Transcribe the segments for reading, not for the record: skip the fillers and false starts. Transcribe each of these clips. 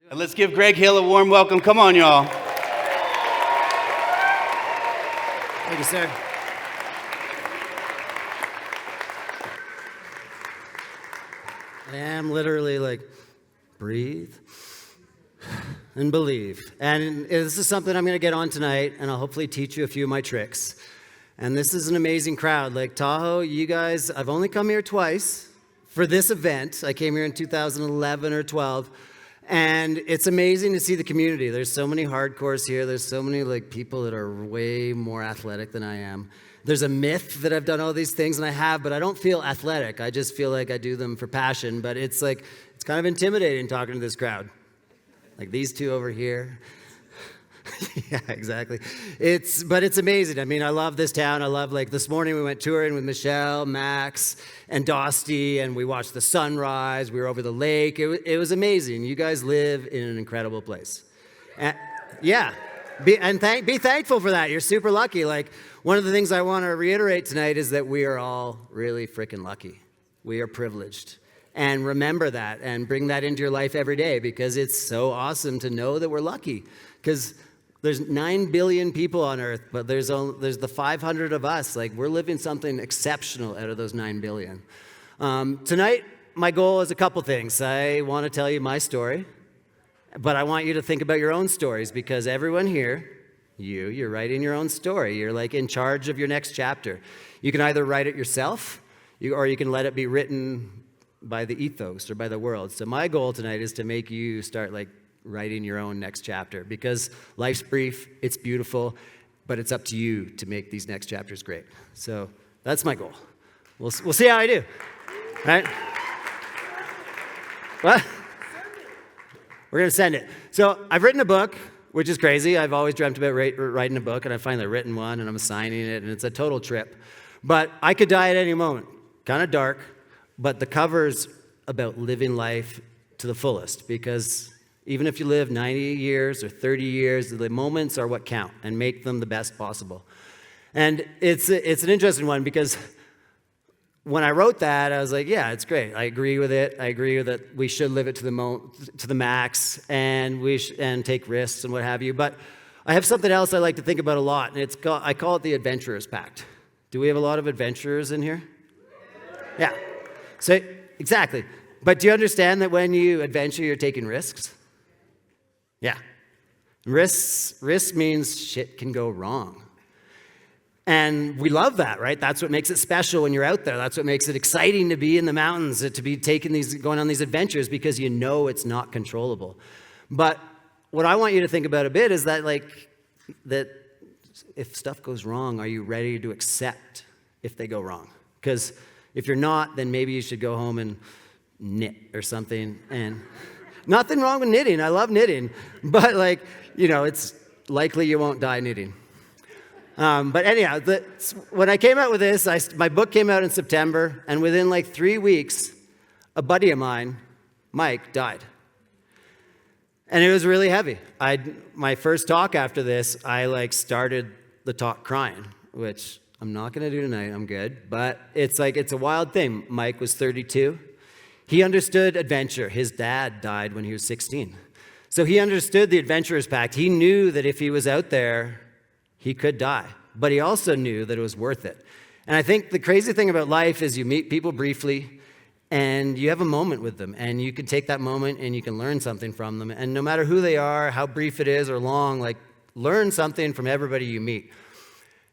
And let's give Greg Hill a warm welcome. Come on, y'all. Thank you, sir. I am literally like, breathe and believe. And this is something I'm going to get on tonight, and I'll hopefully teach you a few of my tricks. And this is an amazing crowd. Like Tahoe, you guys, I've only come here twice for this event. I came here in 2011 or 12. And it's amazing to see the community. There's so many hardcores here. There's so many people that are way more athletic than I am. There's a myth that I've done all these things, and I have, but I don't feel athletic. I just feel like I do them for passion. But it's kind of intimidating talking to this crowd. Like these two over here. Yeah, exactly. But it's amazing. I mean, I love this town. I love, this morning we went touring with Michelle, Max, and Dosty, and we watched the sunrise. We were over the lake. It was amazing. You guys live in an incredible place. And, yeah. Be thankful for that. You're super lucky. One of the things I want to reiterate tonight is that we are all really freaking lucky. We are privileged. And remember that and bring that into your life every day, because it's so awesome to know that we're lucky. Because there's 9 billion people on Earth, but there's the 500 of us. We're living something exceptional out of those 9 billion. Tonight, my goal is a couple things. I want to tell you my story, but I want you to think about your own stories, because everyone here, you're writing your own story. You're in charge of your next chapter. You can either write it yourself, or you can let it be written by the ethos or by the world. So my goal tonight is to make you start writing your own next chapter, because life's brief, it's beautiful, but it's up to you to make these next chapters great. So that's my goal. We'll see how I do. All right? What? We're going to send it. So I've written a book, which is crazy. I've always dreamt about writing a book, and I finally written one, and I'm signing it, and it's a total trip. But I could die at any moment. Kind of dark, but the cover's about living life to the fullest, because even if you live 90 years or 30 years, the moments are what count, and make them the best possible. And it's an interesting one, because when I wrote that, I was like, yeah, it's great. I agree with it. I agree that we should live it to the max, and and take risks and what have you. But I have something else I like to think about a lot, and I call it the Adventurer's Pact. Do we have a lot of adventurers in here? Yeah. So exactly. But do you understand that when you adventure, you're taking risks? Yeah. Risk means shit can go wrong. And we love that, right? That's what makes it special when you're out there. That's what makes it exciting to be in the mountains, to be going on these adventures, because you know it's not controllable. But what I want you to think about a bit is that that if stuff goes wrong, are you ready to accept if they go wrong? Because if you're not, then maybe you should go home and knit or something. And nothing wrong with knitting. I love knitting. But it's likely you won't die knitting. But anyhow, when I came out with this, my book came out in September, and within 3 weeks, a buddy of mine, Mike, died. And it was really heavy. My first talk after this, I started the talk crying, which I'm not going to do tonight. I'm good. But it's a wild thing. Mike was 32. He understood adventure. His dad died when he was 16. So he understood the Adventurer's Pact. He knew that if he was out there, he could die. But he also knew that it was worth it. And I think the crazy thing about life is you meet people briefly, and you have a moment with them, and you can take that moment and you can learn something from them. And no matter who they are, how brief it is or long, learn something from everybody you meet.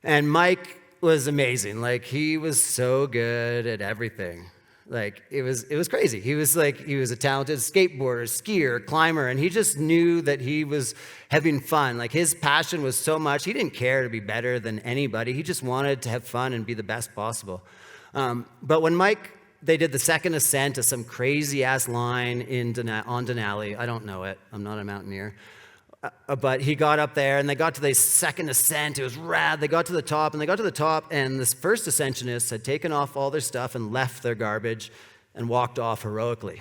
And Mike was amazing. He was so good at everything. It was crazy. He was a talented skateboarder, skier, climber, and he just knew that he was having fun. His passion was so much, he didn't care to be better than anybody. He just wanted to have fun and be the best possible. But when they did the second ascent to some crazy-ass line on Denali, I don't know it. I'm not a mountaineer. But he got up there, and they got to the second ascent. It was rad. They got to the top, and this first ascensionist had taken off all their stuff and left their garbage and walked off heroically.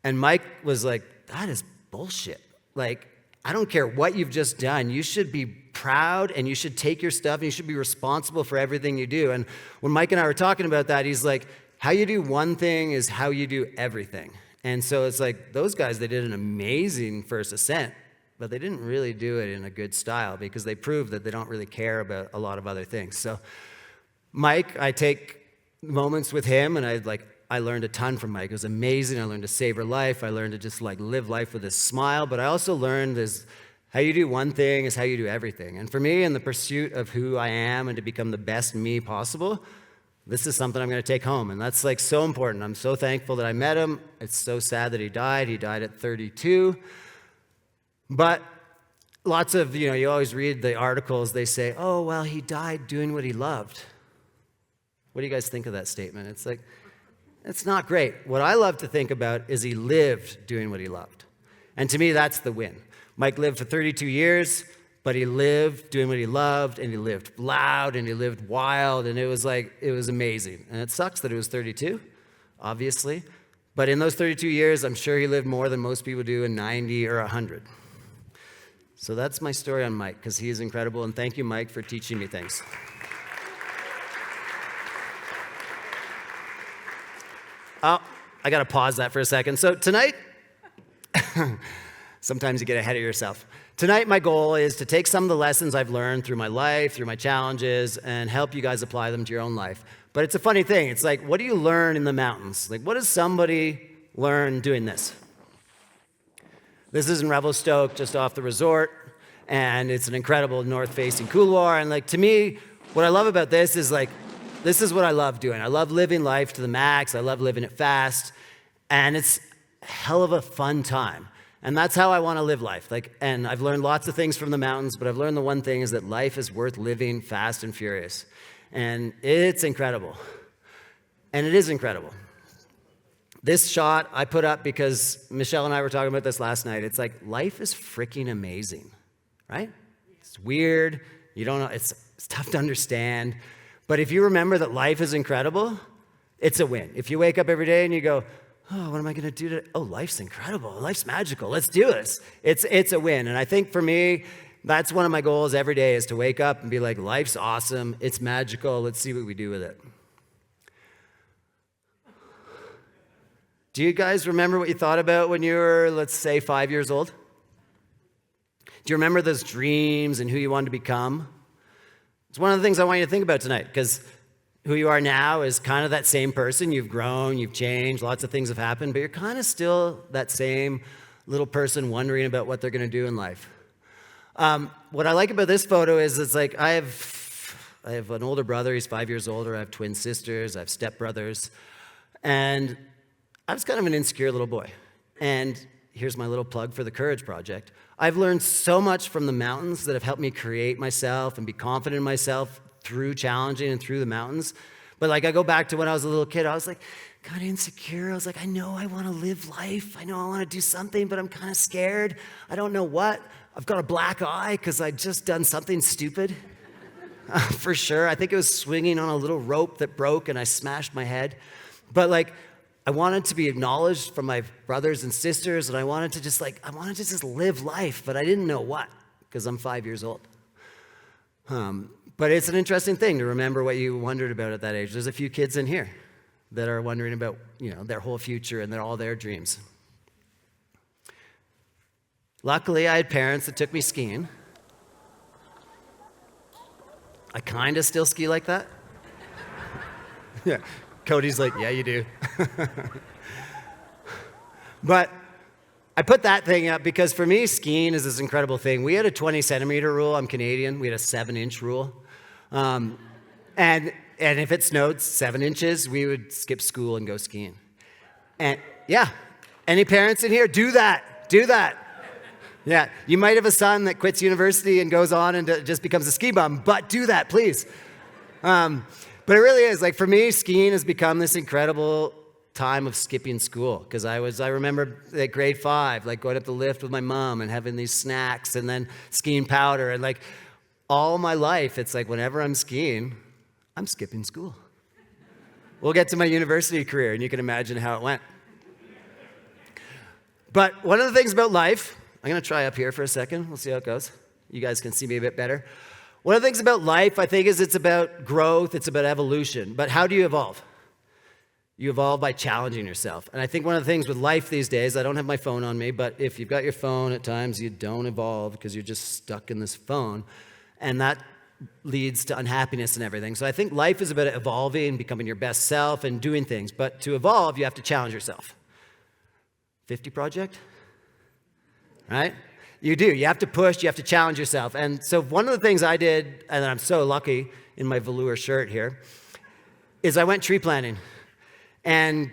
And Mike was like, that is bullshit. I don't care what you've just done. You should be proud, and you should take your stuff, and you should be responsible for everything you do. And when Mike and I were talking about that, he's like, how you do one thing is how you do everything. And so it's like those guys, they did an amazing first ascent, but they didn't really do it in a good style because they proved that they don't really care about a lot of other things. So Mike, I take moments with him, and I learned a ton from Mike. It was amazing. I learned to savor life. I learned to just live life with a smile. But I also learned is how you do one thing is how you do everything. And for me, in the pursuit of who I am and to become the best me possible, this is something I'm going to take home. And that's so important. I'm so thankful that I met him. It's so sad that he died. He died at 32. But lots of, you always read the articles. They say, oh, well, he died doing what he loved. What do you guys think of that statement? It's it's not great. What I love to think about is he lived doing what he loved. And to me, that's the win. Mike lived for 32 years, but he lived doing what he loved, and he lived loud, and he lived wild, and it was amazing. And it sucks that it was 32, obviously. But in those 32 years, I'm sure he lived more than most people do in 90 or 100. So that's my story on Mike, because he is incredible, and thank you, Mike, for teaching me things. Oh, I got to pause that for a second. So tonight, sometimes you get ahead of yourself. Tonight, my goal is to take some of the lessons I've learned through my life, through my challenges, and help you guys apply them to your own life. But it's a funny thing. It's what do you learn in the mountains? What does somebody learn doing this? This is in Revelstoke, just off the resort, and it's an incredible north-facing couloir. And to me, what I love about this is this is what I love doing. I love living life to the max. I love living it fast. And it's a hell of a fun time. And that's how I want to live life. And I've learned lots of things from the mountains, but I've learned the one thing is that life is worth living fast and furious. And it's incredible. And it is incredible. This shot I put up because Michelle and I were talking about this last night. It's life is freaking amazing, right? It's weird. You don't know. It's tough to understand. But if you remember that life is incredible, it's a win. If you wake up every day and you go, oh, what am I going to do today? Oh, life's incredible. Life's magical. Let's do this. It's a win. And I think for me, that's one of my goals every day is to wake up and be life's awesome. It's magical. Let's see what we do with it. Do you guys remember what you thought about when you were, let's say, 5 years old? Do you remember those dreams and who you wanted to become? It's one of the things I want you to think about tonight, because who you are now is kind of that same person. You've grown, you've changed, lots of things have happened, but you're kind of still that same little person wondering about what they're going to do in life. What I like about this photo is I have an older brother. He's 5 years older. I have twin sisters. I have stepbrothers. And I was kind of an insecure little boy. And here's my little plug for the Courage Project. I've learned so much from the mountains that have helped me create myself and be confident in myself through challenging and through the mountains. But I go back to when I was a little kid, I was kind of insecure. I was I know I want to live life. I know I want to do something, but I'm kind of scared. I don't know what. I've got a black eye because I'd just done something stupid. For sure. I think it was swinging on a little rope that broke and I smashed my head. But I wanted to be acknowledged from my brothers and sisters, and I wanted to just live life, but I didn't know what, because I'm 5 years old. But it's an interesting thing to remember what you wondered about at that age. There's a few kids in here that are wondering about, their whole future and all their dreams. Luckily, I had parents that took me skiing. I kind of still ski like that. Yeah. Cody's yeah, you do. But I put that thing up because for me, skiing is this incredible thing. We had a 20-centimeter rule. I'm Canadian. We had a 7-inch rule. And if it snowed 7 inches, we would skip school and go skiing. And yeah, any parents in here, do that. Do that. Yeah, you might have a son that quits university and goes on and just becomes a ski bum, but do that, please. But it really is, for me, skiing has become this incredible time of skipping school, because I remember at grade 5, going up the lift with my mom and having these snacks and then skiing powder, and all my life, it's whenever I'm skiing, I'm skipping school. We'll get to my university career, and you can imagine how it went. But one of the things about life, I'm going to try up here for a second. We'll see how it goes. You guys can see me a bit better. One of the things about life, I think, is it's about growth, it's about evolution. But how do you evolve? You evolve by challenging yourself. And I think one of the things with life these days, I don't have my phone on me, but if you've got your phone, at times you don't evolve because you're just stuck in this phone. And that leads to unhappiness and everything. So I think life is about evolving, becoming your best self, and doing things. But to evolve, you have to challenge yourself. 50 project? Right? You do. You have to push. You have to challenge yourself. And so one of the things I did, and I'm so lucky in my velour shirt here, is I went tree planting. And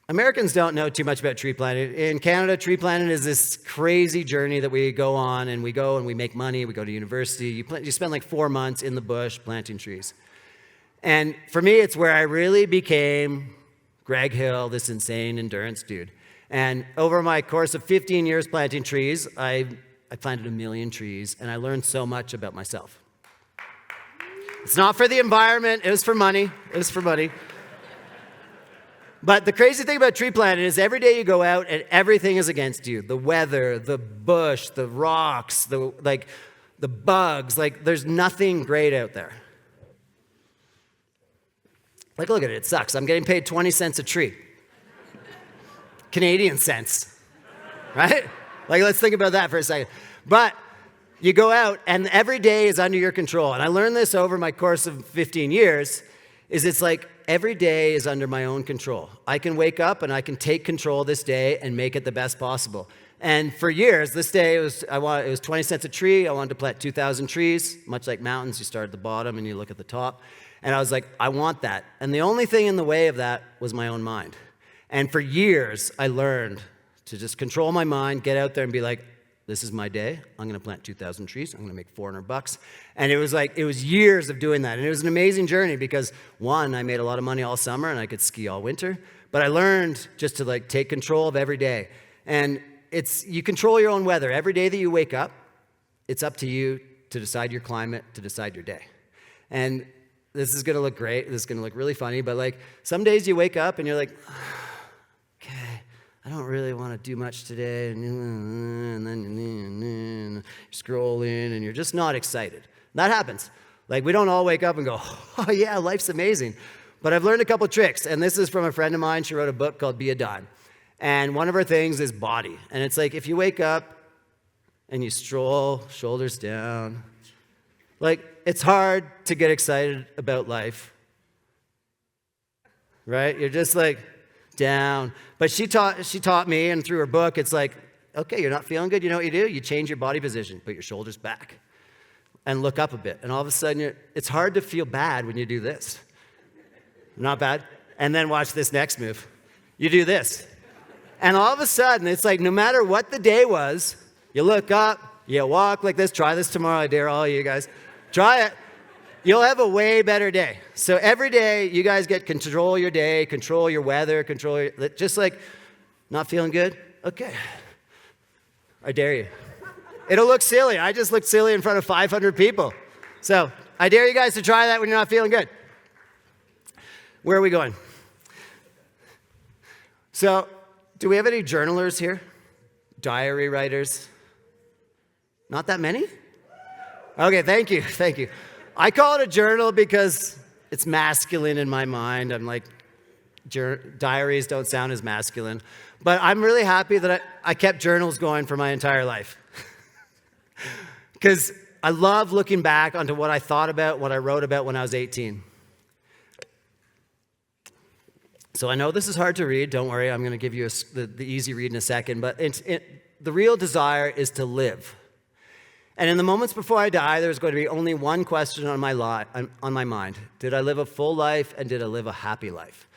Americans don't know too much about tree planting. In Canada, tree planting is this crazy journey that we go on, and we go and we make money. We go to university. You spend like 4 months in the bush planting trees. And for me, it's where I really became Greg Hill, this insane endurance dude. And over my course of 15 years planting trees, I planted 1 million trees, and I learned so much about myself. It's not for the environment. It was for money. It was for money. But the crazy thing about tree planting is every day you go out and everything is against you. The weather, the bush, the rocks, the bugs. Like, there's nothing great out there. Like, look at it. It sucks. I'm getting paid 20 cents a tree. Canadian cents. Right? Like, let's think about that for a second. But you go out and every day is under your control. And I learned this over my course of 15 years, is it's like, every day is under my own control. I can wake up and I can take control this day and make it the best possible. And for years, this day, it was 20 cents a tree. I wanted to plant 2,000 trees. Much like mountains, you start at the bottom and you look at the top. And I was like, I want that. And the only thing in the way of that was my own mind. And for years, I learned to just control my mind, get out there and be like, this is my day. I'm going to plant 2,000 trees. I'm going to make $400. And it was years of doing that. And it was an amazing journey because, one, I made a lot of money all summer and I could ski all winter. But I learned just to take control of every day. And you control your own weather. Every day that you wake up, it's up to you to decide your climate, to decide your day. And this is going to look great. This is going to look really funny. But some days you wake up and you're like, okay, I don't really want to do much today, and then you're scrolling, and you're just not excited. That happens. We don't all wake up and go, oh yeah, life's amazing. But I've learned a couple tricks, and this is from a friend of mine. She wrote a book called Be a Dime. And one of her things is body. And it's like if you wake up and you stroll, shoulders down, it's hard to get excited about life, right? You're just down. But she taught me, and through her book, it's okay, you're not feeling good. You know what you do? You change your body position, put your shoulders back, and look up a bit. And all of a sudden, it's hard to feel bad when you do this. Not bad. And then watch this next move. You do this. And all of a sudden, it's no matter what the day was, you look up, you walk like this. Try this tomorrow. I dare all you guys. Try it. You'll have a way better day. So every day, you guys get control your day, control your weather, just not feeling good? Okay. I dare you. It'll look silly. I just looked silly in front of 500 people. So I dare you guys to try that when you're not feeling good. Where are we going? So do we have any journalers here? Diary writers? Not that many? Okay, thank you. Thank you. I call it a journal because it's masculine in my mind. I'm diaries don't sound as masculine. But I'm really happy that I kept journals going for my entire life. Because I love looking back onto what I thought about, what I wrote about when I was 18. So I know this is hard to read. Don't worry, I'm going to give you the easy read in a second. But the real desire is to live. And in the moments before I die, there's going to be only one question on my mind. Did I live a full life, and did I live a happy life?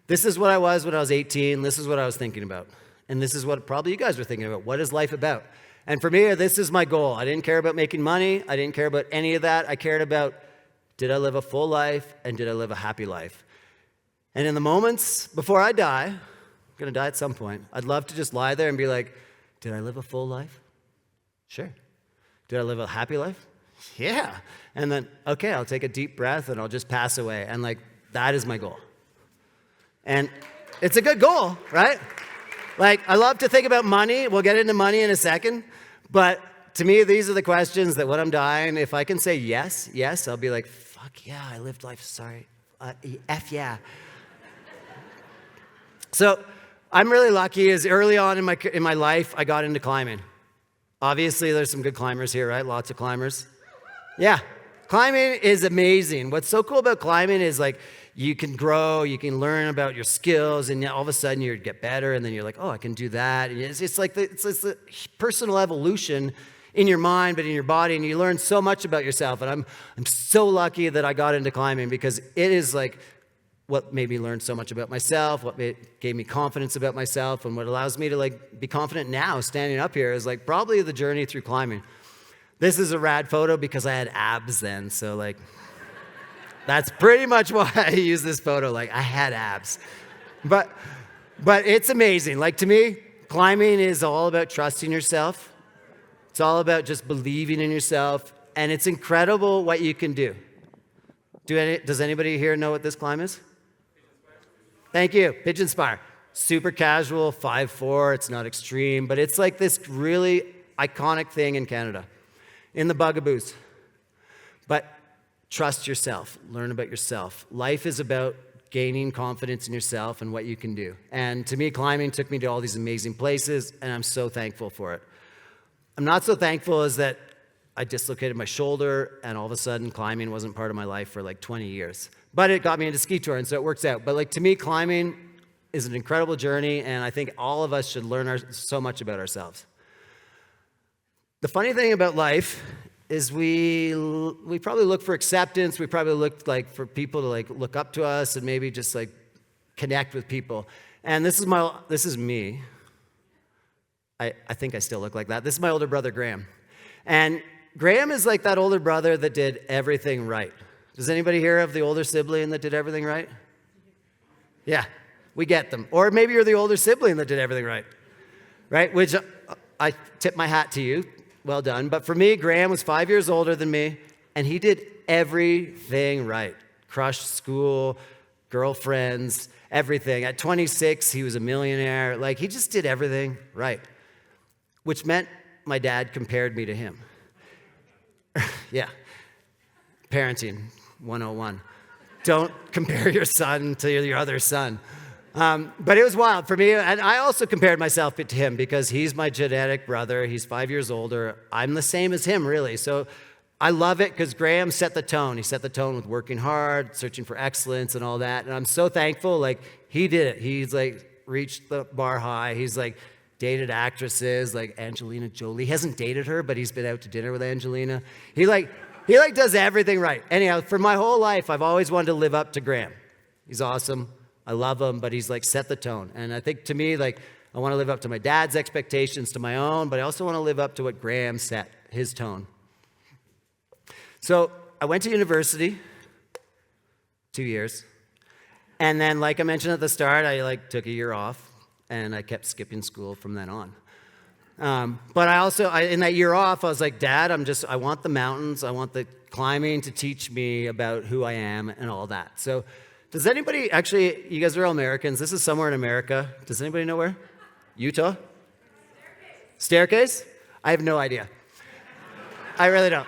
This is what I was when I was 18. This is what I was thinking about. And this is what probably you guys were thinking about. What is life about? And for me, this is my goal. I didn't care about making money. I didn't care about any of that. I cared about, did I live a full life, and did I live a happy life? And in the moments before I die, I'm going to die at some point, I'd love to just lie there and be like, did I live a full life? Sure. Did I live a happy life? Yeah. And then, okay, I'll take a deep breath and I'll just pass away. And that is my goal. And it's a good goal, right? I love to think about money. We'll get into money in a second. But to me, these are the questions that when I'm dying, if I can say yes, I'll be like, fuck yeah, I lived life, sorry. F yeah. So I'm really lucky as early on in my life, I got into climbing. Obviously, there's some good climbers here, right? Lots of climbers. Yeah, climbing is amazing. What's so cool about climbing is like you can grow, you can learn about your skills, and all of a sudden you get better, and then you're like, oh, I can do that. And it's like it's the personal evolution in your mind, but in your body, and you learn so much about yourself. And I'm so lucky that I got into climbing because it is like what made me learn so much about myself, gave me confidence about myself, and what allows me to like be confident now standing up here is like probably the journey through climbing. This is a rad photo because I had abs then, so like that's pretty much why I use this photo. Like I had abs, but it's amazing. Like to me, climbing is all about trusting yourself. It's all about just believing in yourself, and it's incredible what you can do. Does anybody here know what this climb is? Thank you. Pigeon Spire. Super casual, 5'4". It's not extreme, but it's like this really iconic thing in Canada, in the Bugaboos. But trust yourself. Learn about yourself. Life is about gaining confidence in yourself and what you can do. And to me, climbing took me to all these amazing places, and I'm so thankful for it. I'm not so thankful as that I dislocated my shoulder, and all of a sudden, climbing wasn't part of my life for like 20 years. But it got me into ski touring, so it works out. But like to me, climbing is an incredible journey, and I think all of us should learn so much about ourselves. The funny thing about life is we probably look for acceptance. We probably look like for people to like look up to us and maybe just like connect with people. And this is me. I think I still look like that. This is my older brother, Graham. And Graham is like that older brother that did everything right. Does anybody hear of the older sibling that did everything right? Yeah, we get them. Or maybe you're the older sibling that did everything right, right? Which I tip my hat to you. Well done. But for me, Graham was 5 years older than me, and he did everything right. Crushed school, girlfriends, everything. At 26, he was a millionaire. Like, he just did everything right, which meant my dad compared me to him. Yeah. Parenting 101. Don't compare your son to your other son. But it was wild for me, and I also compared myself to him because he's my genetic brother. He's 5 years older. I'm the same as him, really. So I love it because Graham set the tone. He set the tone with working hard, searching for excellence and all that. And I'm so thankful, like, he did it. He's, like, reached the bar high. He's, like, dated actresses like Angelina Jolie. He hasn't dated her, but he's been out to dinner with Angelina. He does everything right. Anyhow, for my whole life, I've always wanted to live up to Graham. He's awesome. I love him, but he's like set the tone. And I think to me, like, I want to live up to my dad's expectations, to my own, but I also want to live up to what Graham set, his tone. So I went to university, 2 years. And then, like I mentioned at the start, I like took a year off, and I kept skipping school from then on. But in that year off, I was like, Dad, I want the mountains. I want the climbing to teach me about who I am and all that. So does anybody, actually, you guys are all Americans. This is somewhere in America. Does anybody know where? Utah? Staircase? I have no idea. I really don't.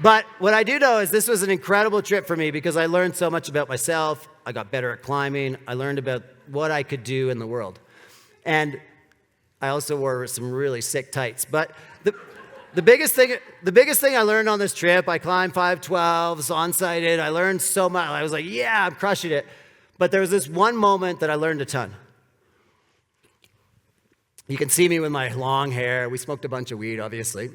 But what I do know is this was an incredible trip for me because I learned so much about myself. I got better at climbing. I learned about what I could do in the world. And I also wore some really sick tights. But the biggest thing I learned on this trip, I climbed 512s, on-sighted. I learned so much. I was like, yeah, I'm crushing it. But there was this one moment that I learned a ton. You can see me with my long hair. We smoked a bunch of weed, obviously.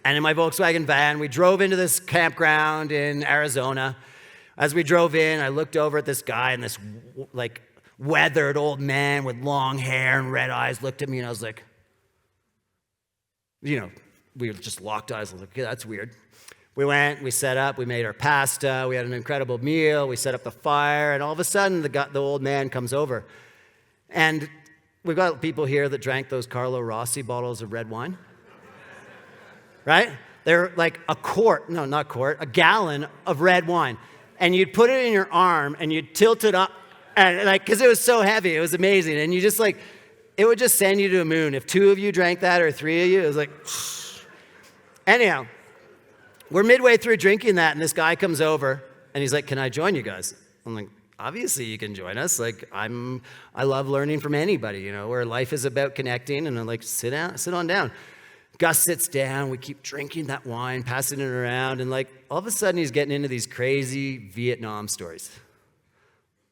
And in my Volkswagen van, we drove into this campground in Arizona. As we drove in, I looked over at this guy, and this like weathered old man with long hair and red eyes looked at me, and I was like, we just locked eyes. I was like, okay, that's weird. We went, we set up, we made our pasta, we had an incredible meal, we set up the fire, and all of a sudden, the old man comes over. And we've got people here that drank those Carlo Rossi bottles of red wine. Right? They're like a gallon of red wine. And you'd put it in your arm, and you'd tilt it up, and like, because it was so heavy, it was amazing. And you just like, it would just send you to the moon. If 2 of you drank that, or 3 of you, it was like, anyhow, we're midway through drinking that, and this guy comes over, and he's like, can I join you guys? I'm like, obviously you can join us. Like, I love learning from anybody, where life is about connecting, and I'm like, sit on down. Gus sits down, we keep drinking that wine, passing it around, and like, all of a sudden he's getting into these crazy Vietnam stories.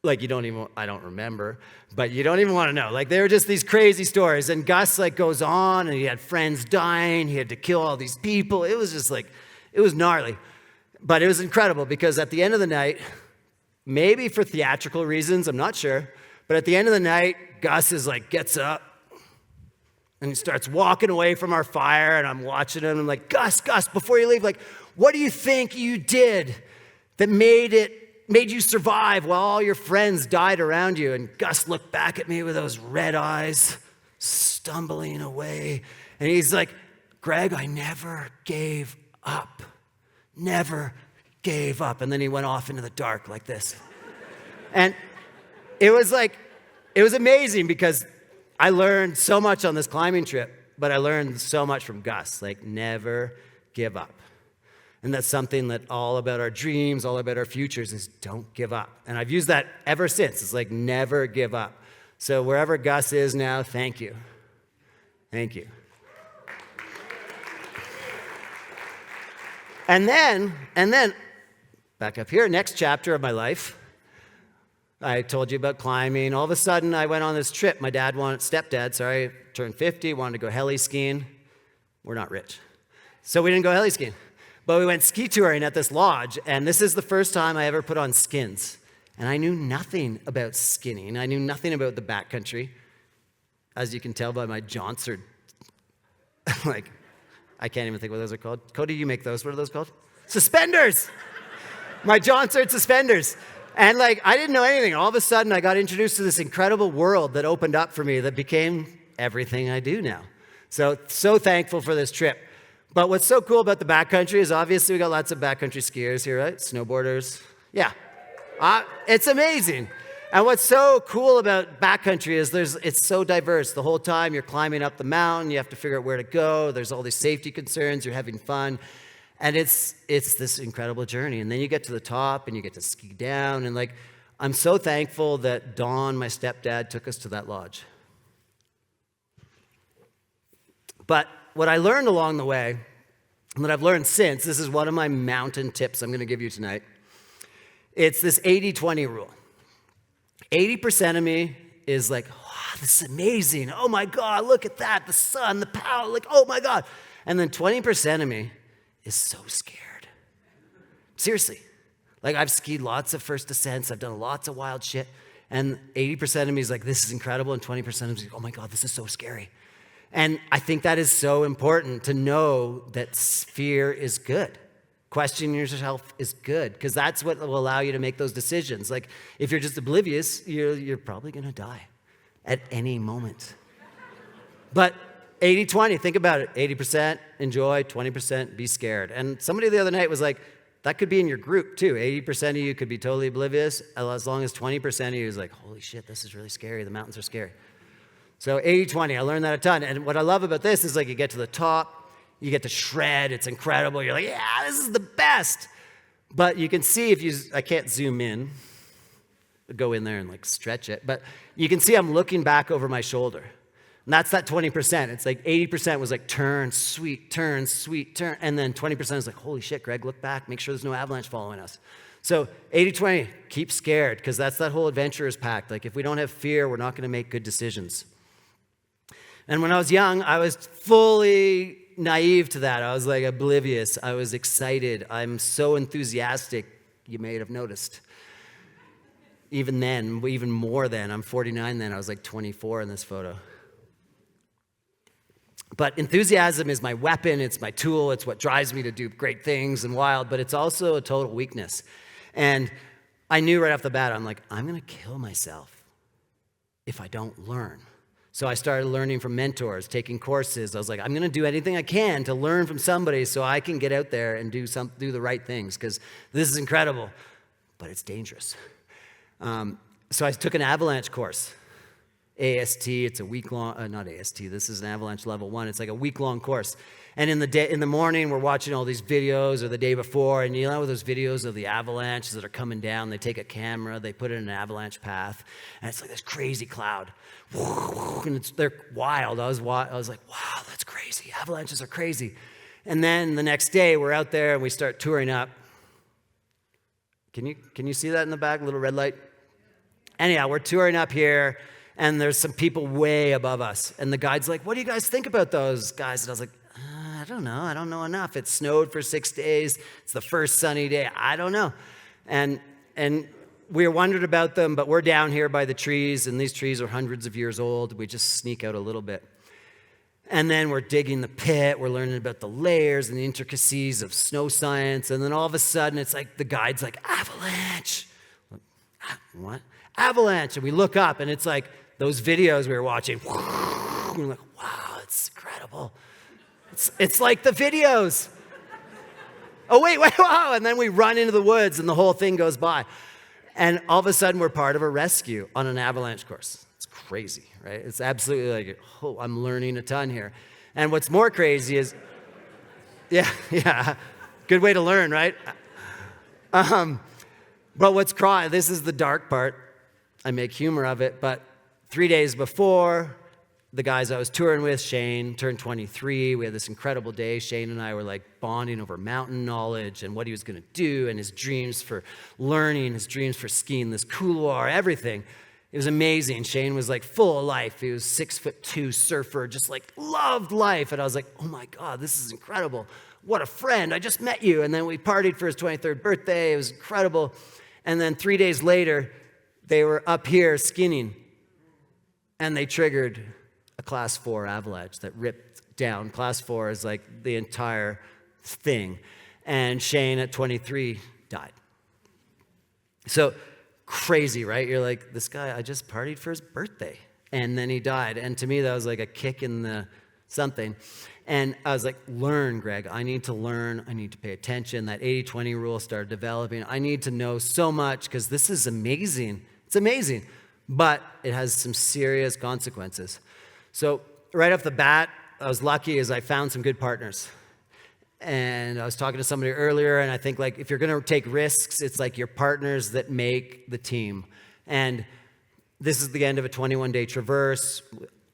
Like, I don't remember, but you don't even want to know. Like, they were just these crazy stories, and Gus like goes on, and he had friends dying, he had to kill all these people. It was just like, it was gnarly. But it was incredible, because at the end of the night, maybe for theatrical reasons, I'm not sure, but at the end of the night, Gus is like, gets up, and he starts walking away from our fire, and I'm watching him, and I'm like, Gus, before you leave, like, what do you think you did that made you survive while all your friends died around you? And Gus looked back at me with those red eyes, stumbling away, and he's like, Greg, I never gave up. Never gave up. And then he went off into the dark like this. And it was amazing, because I learned so much on this climbing trip, but I learned so much from Gus, like, never give up. And that's something that all about our dreams, all about our futures, is don't give up. And I've used that ever since. It's like, never give up. So wherever Gus is now, thank you. Thank you. And then, back up here, next chapter of my life, I told you about climbing. All of a sudden, I went on this trip. My stepdad, turned 50, wanted to go heli skiing. We're not rich. So we didn't go heli skiing. But we went ski touring at this lodge, and this is the first time I ever put on skins. And I knew nothing about skinning. I knew nothing about the backcountry. As you can tell by my jaunts are like, I can't even think what those are called. Cody, you make those. What are those called? Suspenders! My jaunts are suspenders. And like, I didn't know anything. All of a sudden, I got introduced to this incredible world that opened up for me that became everything I do now. So thankful for this trip. But what's so cool about the backcountry is obviously we got lots of backcountry skiers here, right? Snowboarders. Yeah. It's amazing. And what's so cool about backcountry is it's so diverse. The whole time you're climbing up the mountain, you have to figure out where to go. There's all these safety concerns. You're having fun. And it's this incredible journey. And then you get to the top and you get to ski down. And like, I'm so thankful that Don, my stepdad, took us to that lodge. But what I learned along the way, and that I've learned since, this is one of my mountain tips I'm going to give you tonight. It's this 80-20 rule. 80% of me is like, wow, this is amazing. Oh my God, look at that. The sun, the power, like, oh my God. And then 20% of me is so scared. Seriously. Like, I've skied lots of first descents. I've done lots of wild shit. And 80% of me is like, this is incredible. And 20% of me is like, oh my God, this is so scary. And I think that is so important to know that fear is good. Questioning yourself is good, because that's what will allow you to make those decisions. Like, if you're just oblivious, you're probably going to die at any moment. But 80-20, think about it. 80% enjoy, 20% be scared. And somebody the other night was like, that could be in your group too. 80% of you could be totally oblivious, as long as 20% of you is like, holy shit, this is really scary. The mountains are scary. So 80-20, I learned that a ton. And what I love about this is, like, you get to the top, you get to shred, it's incredible. You're like, yeah, this is the best. But you can see I can't zoom in, go in there and like stretch it, but you can see I'm looking back over my shoulder. And that's that 20%. It's like 80% was like turn, sweet, turn. And then 20% is like, holy shit, Greg, look back, make sure there's no avalanche following us. So 80-20, keep scared, because that's that whole adventurer's pact. Like, if we don't have fear, we're not going to make good decisions. And when I was young, I was fully naive to that. I was like oblivious. I was excited. I'm so enthusiastic, you may have noticed. Even then, even more then. I'm 49 then. I was like 24 in this photo. But enthusiasm is my weapon. It's my tool. It's what drives me to do great things and wild, but it's also a total weakness. And I knew right off the bat, I'm like, I'm going to kill myself if I don't learn. So I started learning from mentors, taking courses. I was like, I'm going to do anything I can to learn from somebody so I can get out there and do the right things, because this is incredible, but it's dangerous. So I took an avalanche course. AST. It's a week-long, not AST, this is an avalanche level 1. It's like a week-long course. And in the morning, we're watching all these videos, or the day before, and you know those videos of the avalanches that are coming down. They take a camera, they put it in an avalanche path, and it's like this crazy cloud. And they're wild. I was like, wow, that's crazy. Avalanches are crazy. And then the next day, we're out there, and we start touring up. Can you see that in the back, little red light? Anyhow, we're touring up here, and there's some people way above us. And the guide's like, what do you guys think about those guys? And I was like, I don't know enough. It snowed for 6 days. It's the first sunny day. I don't know. And we wondered about them, but we're down here by the trees, and these trees are hundreds of years old. We just sneak out a little bit. And then we're digging the pit. We're learning about the layers and the intricacies of snow science. And then all of a sudden, it's like the guide's like, avalanche. What? Avalanche. And we look up, and it's like those videos we were watching. We're like, wow, it's incredible. It's like the videos. Oh, wait, wow. And then we run into the woods, and the whole thing goes by. And all of a sudden, we're part of a rescue on an avalanche course. It's crazy, right? It's absolutely like, oh, I'm learning a ton here. And what's more crazy is, yeah, good way to learn, right? But what's crying, this is the dark part. I make humor of it, but 3 days before, the guys I was touring with, Shane, turned 23. We had this incredible day. Shane and I were like bonding over mountain knowledge and what he was going to do and his dreams for learning, his dreams for skiing this couloir, everything. It was amazing. Shane was like full of life. He was 6'2" surfer, just like loved life. And I was like, oh my God, this is incredible. What a friend. I just met you. And then we partied for his 23rd birthday. It was incredible. And then 3 days later, they were up here skinning, and they triggered a class 4 avalanche that ripped down. Class 4 is like the entire thing. And Shane at 23 died. So crazy, right? You're like, this guy, I just partied for his birthday. And then he died. And to me, that was like a kick in the something. And I was like, learn, Greg. I need to learn. I need to pay attention. That 80-20 rule started developing. I need to know so much because this is amazing. It's amazing. But it has some serious consequences. So right off the bat, I was lucky as I found some good partners. And I was talking to somebody earlier, and I think like if you're going to take risks, it's like your partners that make the team. And this is the end of a 21-day traverse.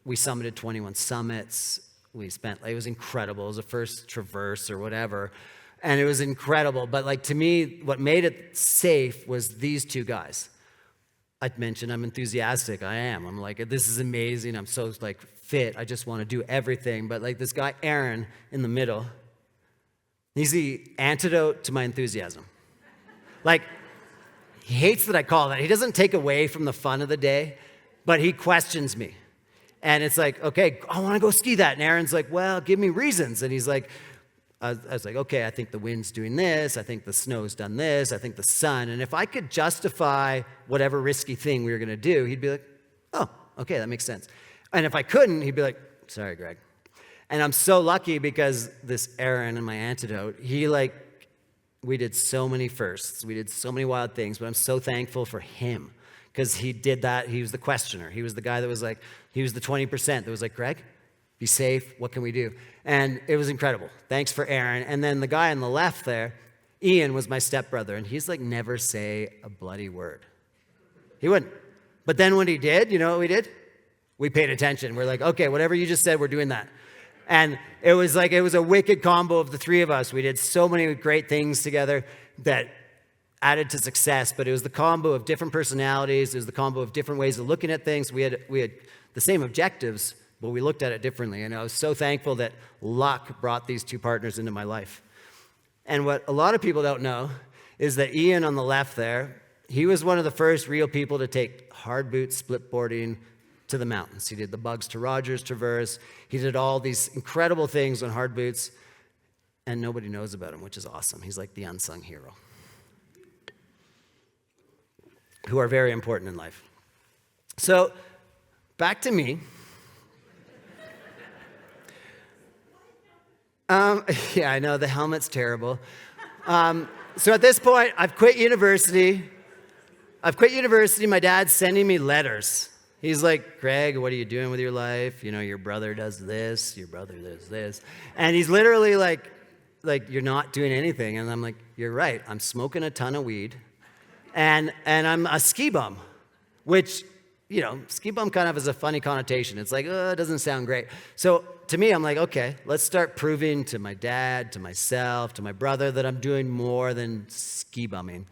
We summited 21 summits. It was incredible. It was the first traverse or whatever. And it was incredible. But like to me, what made it safe was these two guys. I mentioned I'm enthusiastic. I am. I'm like, this is amazing. I'm so like fit. I just want to do everything. But like this guy, Aaron, in the middle, he's the antidote to my enthusiasm. Like, he hates that I call that. He doesn't take away from the fun of the day, but he questions me. And it's like, okay, I want to go ski that. And Aaron's like, well, give me reasons. And he's like, I was like, okay, I think the wind's doing this. I think the snow's done this. I think the sun. And if I could justify whatever risky thing we were going to do, he'd be like, oh, okay, that makes sense. And if I couldn't, he'd be like, sorry, Greg. And I'm so lucky because this Aaron and my antidote, we did so many firsts. We did so many wild things, but I'm so thankful for him because he did that. He was the questioner. He was the guy that was like, he was the 20% that was like, Greg, be safe. What can we do? And it was incredible. Thanks for Aaron. And then the guy on the left there, Ian, was my stepbrother, and he's like, never say a bloody word. He wouldn't. But then when he did, you know what we did? We paid attention. We're like, okay, whatever you just said, we're doing that. And it was a wicked combo of the three of us. We did so many great things together that added to success, but it was the combo of different personalities. It was the combo of different ways of looking at things. We had the same objectives, but we looked at it differently. And I was so thankful that luck brought these two partners into my life. And what a lot of people don't know is that Ian on the left there, he was one of the first real people to take hard boot split boarding to the mountains. He did the Bugs to Rogers Traverse. He did all these incredible things on hard boots, and nobody knows about him, which is awesome. He's like the unsung hero, who are very important in life. So, back to me. Yeah, I know, the helmet's terrible. So at this point, I've quit university. My dad's sending me letters. He's like, Greg, what are you doing with your life? You know, your brother does this, your brother does this. And he's literally like, you're not doing anything. And I'm like, you're right. I'm smoking a ton of weed. And I'm a ski bum, which, you know, ski bum kind of has a funny connotation. It's like, it doesn't sound great. So to me, I'm like, okay, let's start proving to my dad, to myself, to my brother that I'm doing more than ski bumming.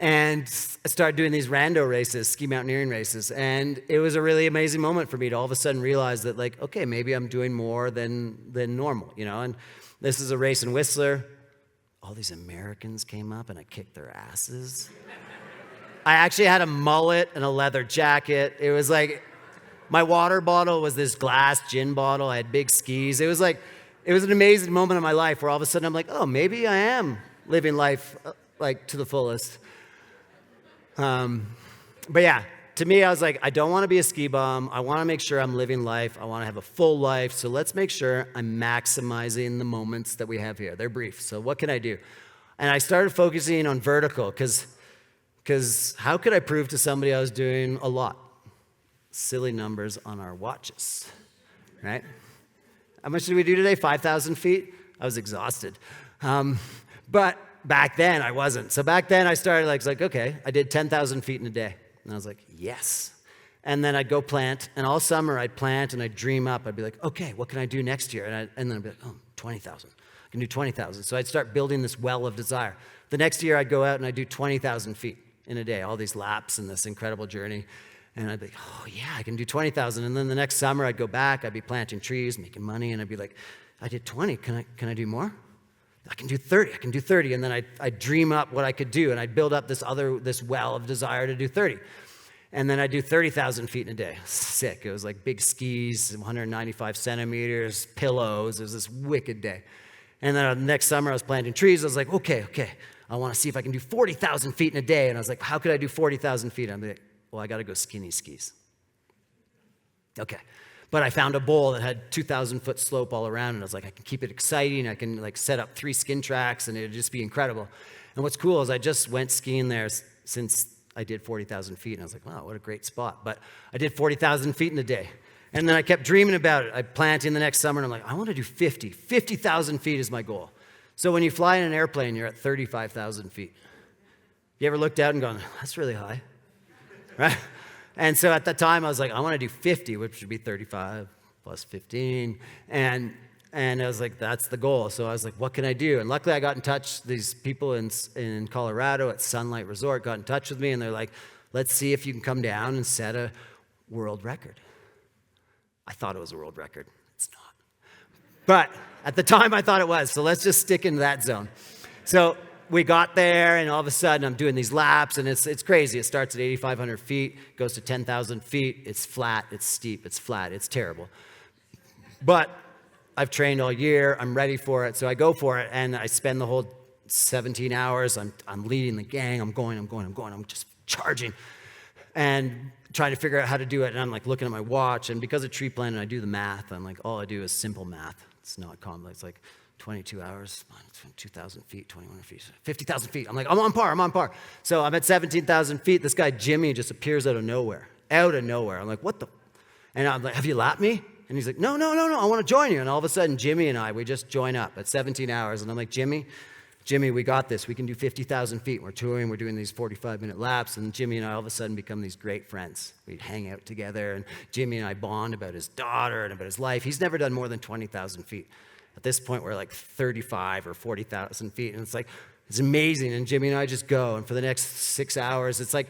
And I started doing these rando races, ski mountaineering races. And it was a really amazing moment for me to all of a sudden realize that, like, okay, maybe I'm doing more than normal, you know? And this is a race in Whistler. All these Americans came up and I kicked their asses. I actually had a mullet and a leather jacket. It was like, my water bottle was this glass gin bottle. I had big skis. It was an amazing moment in my life where all of a sudden I'm like, oh, maybe I am living life like to the fullest. But yeah, to me, I was like, I don't want to be a ski bum. I want to make sure I'm living life. I want to have a full life. So let's make sure I'm maximizing the moments that we have here. They're brief. So what can I do? And I started focusing on vertical because how could I prove to somebody I was doing a lot? Silly numbers on our watches, right? How much did we do today? 5,000 feet? I was exhausted. But back then, I wasn't. So back then, I started like, okay, I did 10,000 feet in a day. And I was like, yes. And then I'd go plant, and all summer I'd plant and I'd dream up. I'd be like, okay, what can I do next year? And then I'd be like, oh, 20,000. I can do 20,000. So I'd start building this well of desire. The next year I'd go out and I'd do 20,000 feet in a day, all these laps and this incredible journey. And I'd be like, oh yeah, I can do 20,000. And then the next summer I'd go back, I'd be planting trees, making money, and I'd be like, I did 20, can I do more? I can do 30. And then I'd dream up what I could do, and I'd build up this well of desire to do 30. And then I'd do 30,000 feet in a day. Sick. It was like big skis, 195 centimeters, pillows. It was this wicked day. And then the next summer I was planting trees. I was like, okay, I want to see if I can do 40,000 feet in a day. And I was like, how could I do 40,000 feet? I'm like, well, I got to go skinny skis. Okay. But I found a bowl that had 2,000-foot slope all around, and I was like, I can keep it exciting. I can like set up 3 skin tracks, and it'd just be incredible. And what's cool is I just went skiing there since I did 40,000 feet, and I was like, wow, what a great spot. But I did 40,000 feet in a day. And then I kept dreaming about it. I planted in the next summer, and I'm like, I want to do 50,000 feet is my goal. So when you fly in an airplane, you're at 35,000 feet. You ever looked out and gone, that's really high, right? And so at that time, I was like, I want to do 50, which would be 35 plus 15. And I was like, that's the goal. So I was like, what can I do? And luckily, I got in touch. These people in Colorado at Sunlight Resort got in touch with me, and they're like, let's see if you can come down and set a world record. I thought it was a world record. It's not. But at the time, I thought it was. So let's just stick in that zone. So we got there, and all of a sudden, I'm doing these laps, and it's crazy. It starts at 8,500 feet, goes to 10,000 feet. It's flat, it's steep, it's flat, it's terrible. But I've trained all year. I'm ready for it, so I go for it, and I spend the whole 17 hours. I'm leading the gang. I'm going. I'm just charging and trying to figure out how to do it. And I'm like looking at my watch, and because of tree planting, I do the math. I'm like, all I do is simple math. It's not complex. It's like 22 hours, 2,000 feet, 2,100 feet, 50,000 feet. I'm like, I'm on par. So I'm at 17,000 feet. This guy, Jimmy, just appears out of nowhere. I'm like, what the? And I'm like, have you lapped me? And he's like, no, I want to join you. And all of a sudden, Jimmy and I, we just join up at 17 hours. And I'm like, Jimmy, we got this. We can do 50,000 feet. We're touring. We're doing these 45-minute laps. And Jimmy and I all of a sudden become these great friends. We'd hang out together. And Jimmy and I bond about his daughter and about his life. He's never done more than 20,000 feet. At this point, we're like 35 or 40,000 feet. And it's amazing. And Jimmy and I just go. And for the next 6 hours, it's like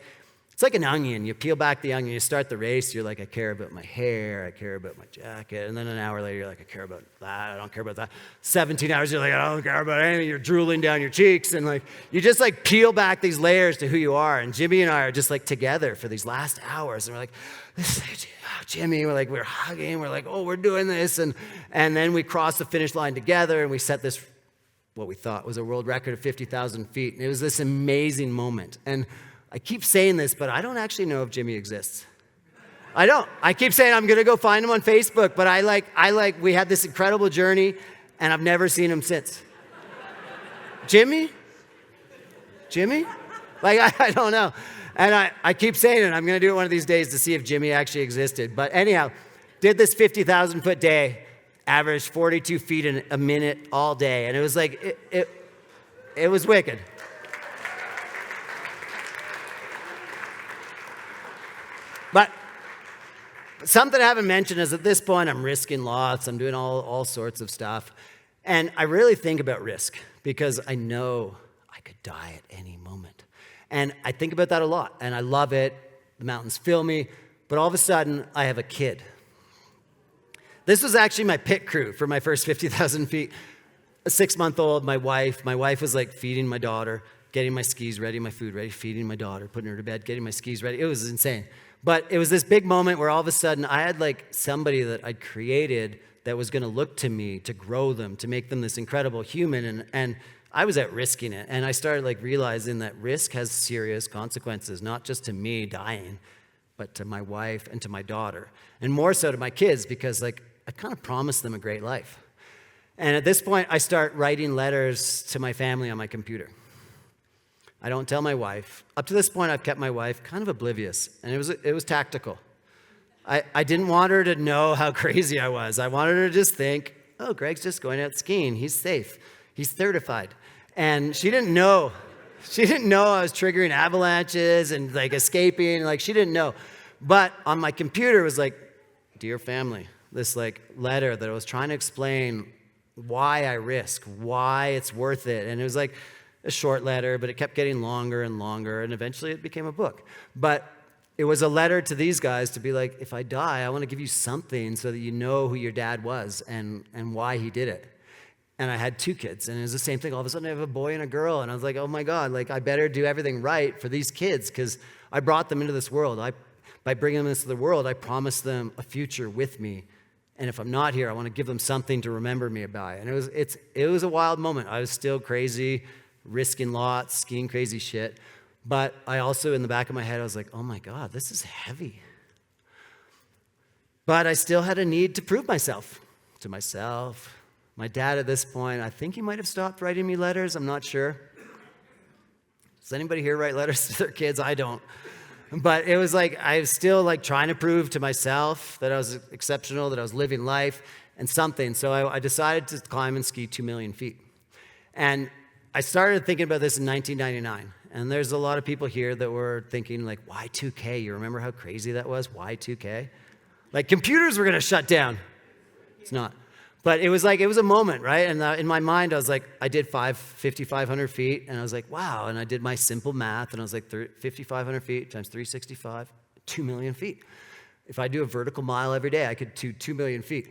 an onion. You peel back the onion, you start the race, you're like, I care about my hair, I care about my jacket. And then an hour later, you're like, I care about that, I don't care about that. 17 hours, you're like, I don't care about anything. You're drooling down your cheeks. And like, you just like peel back these layers to who you are. And Jimmy and I are just like together for these last hours. And we're like, Jimmy, we're hugging. We're like, we're doing this. And then we cross the finish line together, and we set this, what we thought was a world record of 50,000 feet. And it was this amazing moment. And I keep saying this, but I don't actually know if Jimmy exists. I don't. I keep saying I'm going to go find him on Facebook, but we had this incredible journey, and I've never seen him since. Jimmy? I don't know. And I keep saying it. I'm going to do it one of these days to see if Jimmy actually existed. But anyhow, did this 50,000 foot day, averaged 42 feet in a minute all day. And it was like, it was wicked. But something I haven't mentioned is at this point, I'm risking lots. I'm doing all sorts of stuff. And I really think about risk because I know I could die at any moment. And I think about that a lot. And I love it. The mountains fill me. But all of a sudden, I have a kid. This was actually my pit crew for my first 50,000 feet. A 6-month-old, my wife. My wife was like feeding my daughter, getting my skis ready, my food ready, feeding my daughter, putting her to bed, getting my skis ready. It was insane. But it was this big moment where all of a sudden I had like somebody that I'd created that was going to look to me to grow them, to make them this incredible human. And I was at risking it. And I started like realizing that risk has serious consequences, not just to me dying, but to my wife and to my daughter. And more so to my kids because like I kind of promised them a great life. And at this point, I start writing letters to my family on my computer. I don't tell my wife. Up to this point, I've kept my wife kind of oblivious, and it was tactical. I didn't want her to know how crazy I was. I wanted her to just think, oh, Greg's just going out skiing. He's safe. He's certified. And she didn't know. She didn't know I was triggering avalanches and like escaping. Like she didn't know. But on my computer it was like, dear family, this like letter that I was trying to explain why I risk, why it's worth it. And it was like a short letter, but it kept getting longer and longer, and eventually it became a book. But it was a letter to these guys to be like, if I die, I want to give you something so that you know who your dad was and why he did it. And I had 2 kids, and it was the same thing. All of a sudden, I have a boy and a girl, and I was like, oh my God, like I better do everything right for these kids because I brought them into this world. By bringing them into the world, I promised them a future with me. And if I'm not here, I want to give them something to remember me by. And it was a wild moment. I was still crazy, risking lots, skiing crazy shit. But I also, in the back of my head, I was like, oh my God, this is heavy. But I still had a need to prove myself to myself. My dad at this point, I think he might have stopped writing me letters. I'm not sure. Does anybody here write letters to their kids? I don't. But it was like, I was still like trying to prove to myself that I was exceptional, that I was living life and something. So I decided to climb and ski 2 million feet. And I started thinking about this in 1999. And there's a lot of people here that were thinking like, why 2K? You remember how crazy that was? Why 2K? Like computers were going to shut down. It's not. But it was a moment, right? And in my mind, I was like, I did 5,500 feet. And I was like, wow. And I did my simple math. And I was like, 5,500 feet times 365, 2 million feet. If I do a vertical mile every day, I could do 2 million feet.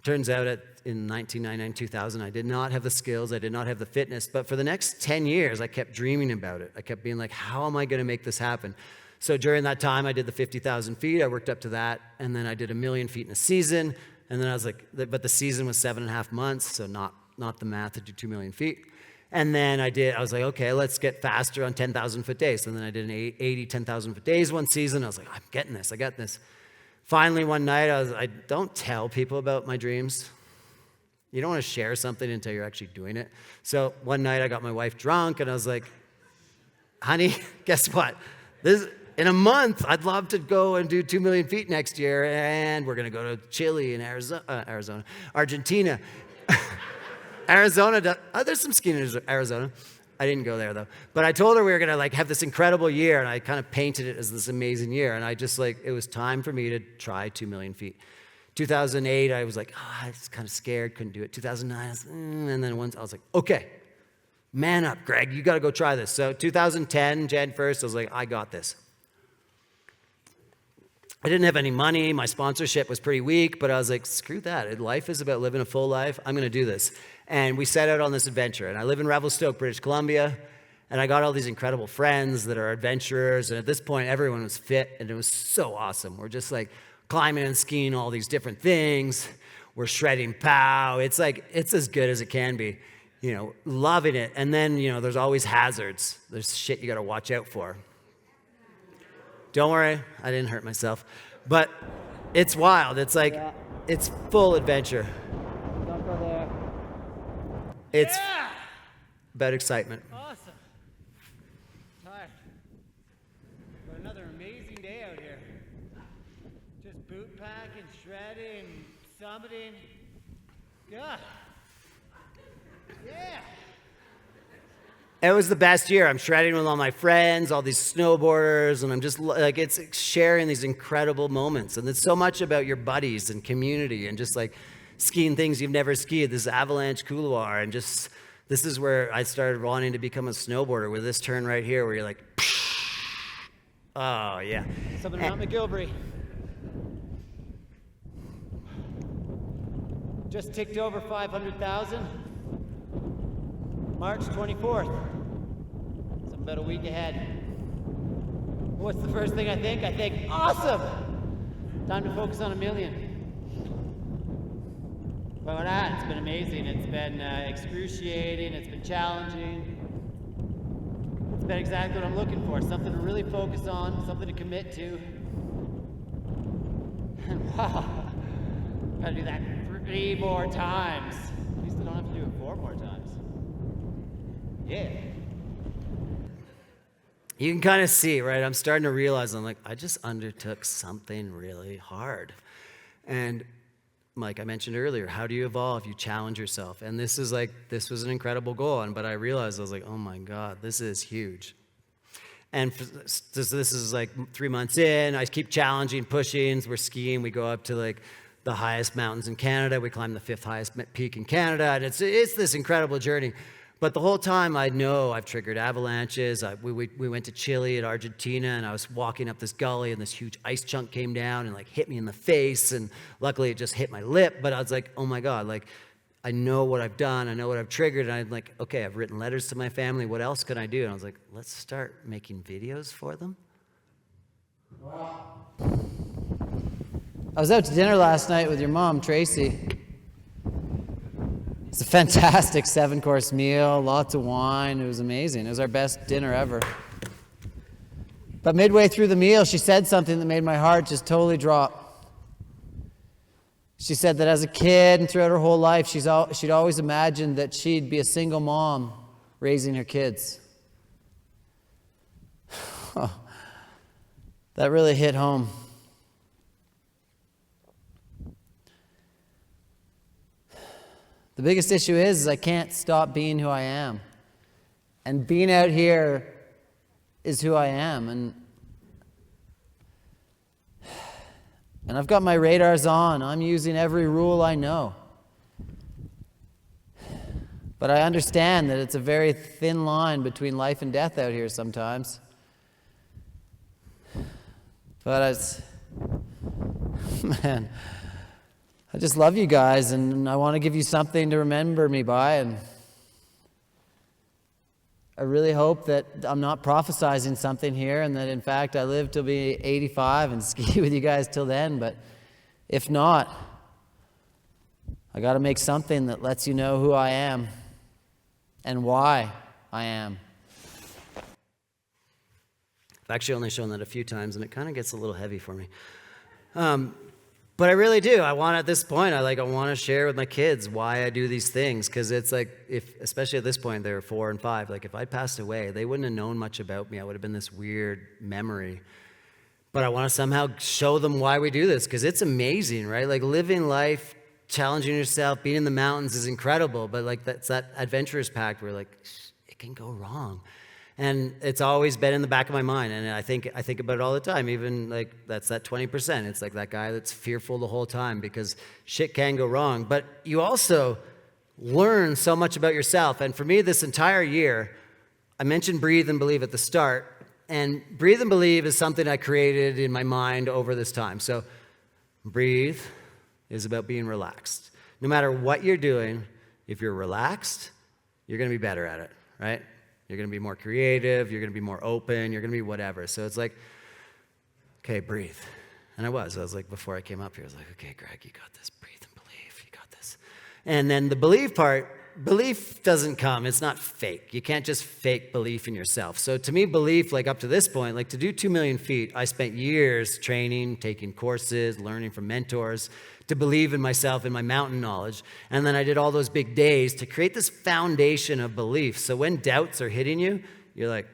Turns out in 1999, 2000, I did not have the skills. I did not have the fitness. But for the next 10 years, I kept dreaming about it. I kept being like, how am I going to make this happen? So during that time, I did the 50,000 feet. I worked up to that. And then I did 1 million feet in a season. And then I was like, but the season was 7.5 months, so not the math to do 2 million feet. And then I was like, okay, let's get faster on 10,000 foot days. And then I did 80 10,000 foot days one season. I was like, I'm getting this, I got this. Finally, one night, I don't tell people about my dreams. You don't want to share something until you're actually doing it. So one night, I got my wife drunk, and I was like, honey, guess what? In a month, I'd love to go and do 2 million feet next year, and we're going to go to Chile and Argentina. Arizona, there's some skiing in Arizona. I didn't go there, though. But I told her we were going to like have this incredible year, and I kind of painted it as this amazing year, and I just like, it was time for me to try 2 million feet. 2008, I was like, I was kind of scared, couldn't do it. 2009, and then once I was like, okay, man up, Greg, you got to go try this. So 2010, Jan 1st, I was like, I got this. I didn't have any money. My sponsorship was pretty weak, but I was like, screw that. Life is about living a full life. I'm going to do this. And we set out on this adventure. And I live in Revelstoke, British Columbia. And I got all these incredible friends that are adventurers. And at this point, everyone was fit. And it was so awesome. We're just like climbing and skiing all these different things. We're shredding pow. It's like, it's as good as it can be. You know, loving it. And then, you know, there's always hazards. There's shit you got to watch out for. Don't worry, I didn't hurt myself. But it's wild. It's like, It's full adventure. Don't go there. It's about excitement. Awesome. Tired. vomiting. God. Yeah. It was the best year. I'm shredding with all my friends, all these snowboarders, and I'm just like, it's sharing these incredible moments. And it's so much about your buddies and community and just like skiing things you've never skied, this avalanche couloir, and just, this is where I started wanting to become a snowboarder with this turn right here where you're like, oh, yeah. Something about McGilvery. Just ticked over 500,000. March 24th. So I'm about a week ahead. What's the first thing I think? I think, awesome! Time to focus on $1 million. But with that, it's been amazing. It's been excruciating. It's been challenging. It's been exactly what I'm looking for. Something to really focus on, something to commit to. And wow, gotta do that 3 more times. At least I don't have to do it 4 more times. Yeah. You can kind of see, right? I'm starting to realize, I'm like, I just undertook something really hard. And like I mentioned earlier, how do you evolve? You challenge yourself. And this was an incredible goal. But I realized, I was like, oh my God, this is huge. And this is like 3 months in, I keep challenging, pushing, we're skiing, we go up to like the highest mountains in Canada, we climb the 5th highest peak in Canada, and it's this incredible journey. But the whole time I know I've triggered avalanches. We went to Chile and Argentina, and I was walking up this gully, and this huge ice chunk came down and like hit me in the face, and luckily it just hit my lip, but I was like, oh my God, like I know what I've done, I know what I've triggered, and I'm like, okay, I've written letters to my family, what else can I do? And I was like, let's start making videos for them. Wow. I was out to dinner last night with your mom, Tracy. It's a fantastic 7-course meal, lots of wine. It was amazing. It was our best dinner ever. But midway through the meal, she said something that made my heart just totally drop. She said that as a kid and throughout her whole life, she'd always imagined that she'd be a single mom raising her kids. That really hit home. The biggest issue is I can't stop being who I am. And being out here is who I am. And I've got my radars on. I'm using every rule I know. But I understand that it's a very thin line between life and death out here sometimes. But man, I just love you guys, and I want to give you something to remember me by, and I really hope that I'm not prophesizing something here, and that in fact I live till be 85 and ski with you guys till then, but if not, I got to make something that lets you know who I am and why I am. I've actually only shown that a few times, and it kind of gets a little heavy for me. But I really do. I want, at this point, I want to share with my kids why I do these things, because it's like, especially at this point, they're 4 and 5. Like, if I'd passed away, they wouldn't have known much about me. I would have been this weird memory. But I want to somehow show them why we do this, because it's amazing, right? Like, living life, challenging yourself, being in the mountains is incredible. But like, that's that adventurous pact where like, it can go wrong. And it's always been in the back of my mind, and I think about it all the time. Even like that's that 20%. It's like that guy that's fearful the whole time because shit can go wrong. But you also learn so much about yourself. And for me, this entire year, I mentioned breathe and believe at the start, and breathe and believe is something I created in my mind over this time. So breathe is about being relaxed. No matter what you're doing, if you're relaxed, you're going to be better at it, right? You're going to be more creative, you're going to be more open, you're going to be whatever. So it's like, okay, breathe. And I was like, before I came up here, I was like, okay, Greg, you got this. Breathe and believe, you got this. And then the believe part, belief doesn't come. It's not fake. You can't just fake belief in yourself. So to me, belief, like up to this point, like to do 2 million feet, I spent years training, taking courses, learning from mentors, to believe in myself and my mountain knowledge. And then I did all those big days to create this foundation of belief. So when doubts are hitting you, you're like